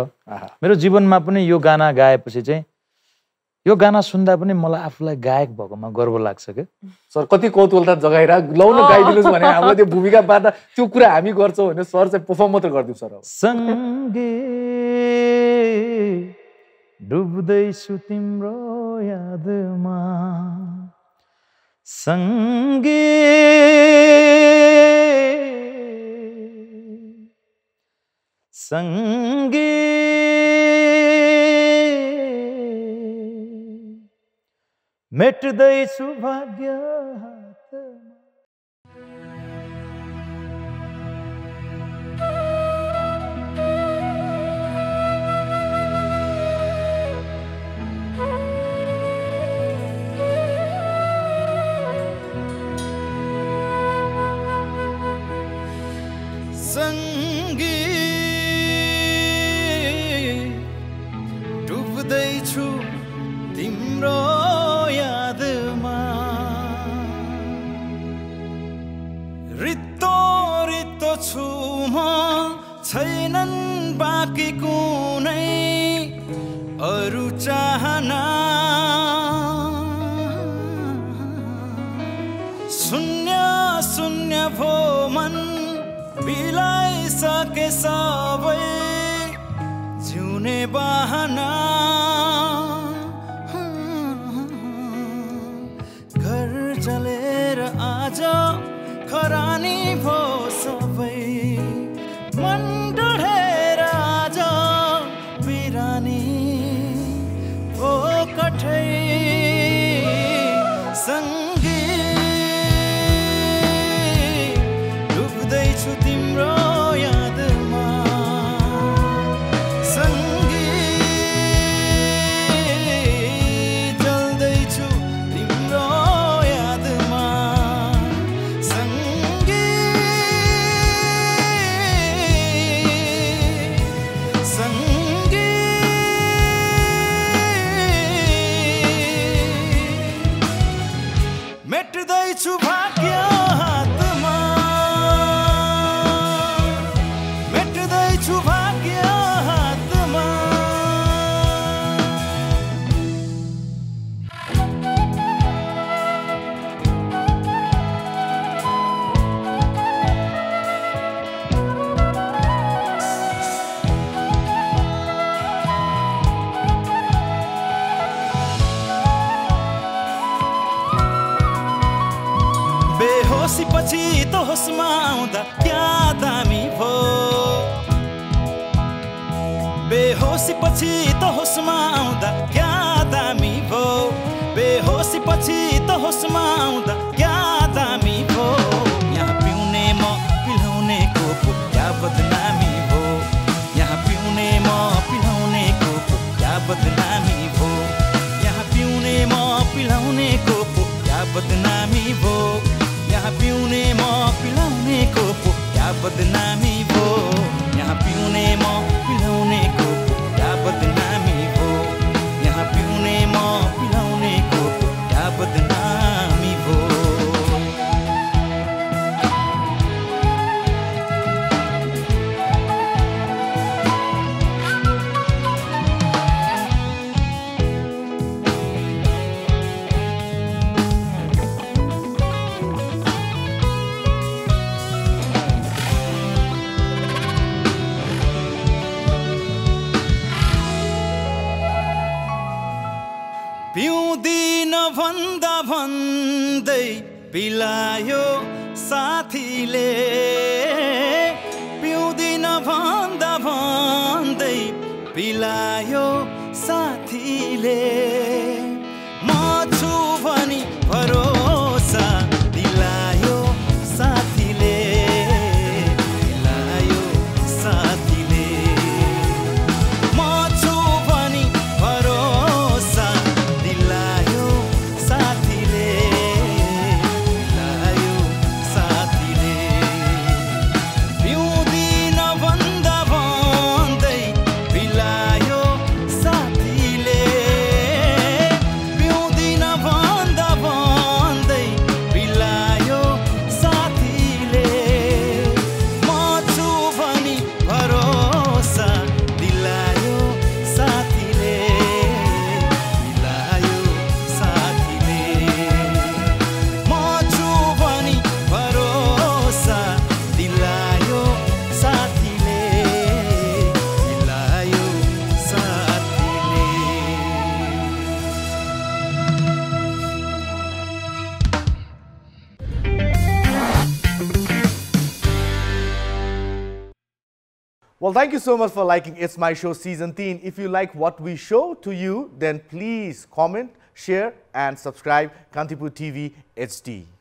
मेरो जीवनमा पनि यो गाना गाएपछि चाहिँ यो गाना सुन्दा पनि मलाई आफूलाई गायक भएकोमा गर्व लाग्छ क्या सर। कति कौतूहलता जगाएर लौ न गाइदिनुहोस् भने हाम्रो त्यो भूमिका बाँड्दा त्यो कुरा हामी गर्छौँ भने सर चाहिँ पर्फर्म मात्र गरिदिउँ सर। सँगै डुब्दैछु तिम्रो यादमा, सँगै सँगै मेट्दैछु भाग्य हातमा। सँगै डुब्दैछु तिम्रो यादमा, रित्तो रित्तो छु म, छैनन् बाँकी कुनै अरू चाहना, शून्य शून्य भो मन बिलाइसके सबै जिउने बहाना, घर जलेर आज खरानी भो सबै, मन डढेर आज बिरानी भो कठै, सँगै डुब्दैछु तिम्रो यादमा, सँगै जल्दैछु तिम्रो यादमा, सँगै सँगै मेट्दैछु भाग्य हातमा, मेट्दैछु भाग्य हातमा। बेहोसी पछि त होसमा आउँदा क्या दामी भो, बेहोसी पछि त होसमा आउँदा क्या दामी भो, बेहोसी पछि त होसमा आउँदा क्या दामी भो, यहाँ पिउने म पिलाउनेको पो क्या बदनामी भो, यहाँ पिउने म पिलाउनेको पो क्या बदनामी भो, यहाँ पिउने म पिलाउनेको पो क्या बदनामी भो, यहाँ पिउने म पिलाउनेको पो क्या बदनामी भो, यहाँ पिउने म पिलाउनेको पो क्या बदनामी भो, यहाँ पिउने म पिलाउनेको पो क्या बदनामी भो। पिलायो साथीले पिउँदिन भन्दा भन्दै पिलायो साथीले म छु भनी भरोसा दिलायो साथीले दिलायो साथीले म छु भनी भरोसा दिलायो साथीले दिलायो साथीले पिउँदिन भन्दा भन्दै पिलायो साथीले पिउँदिन भन्दा भन्दै पिलायो साथीले म छु भनी भरोसा दिलायो साथीले दिलायो साथीले म छु भनी भरोसा दिलायो साथीले दिलायो साथीले Well, thank you so much for liking It's My Show Season 10. If you like what we show to you, then please comment, share, and subscribe Kantipur TV HD.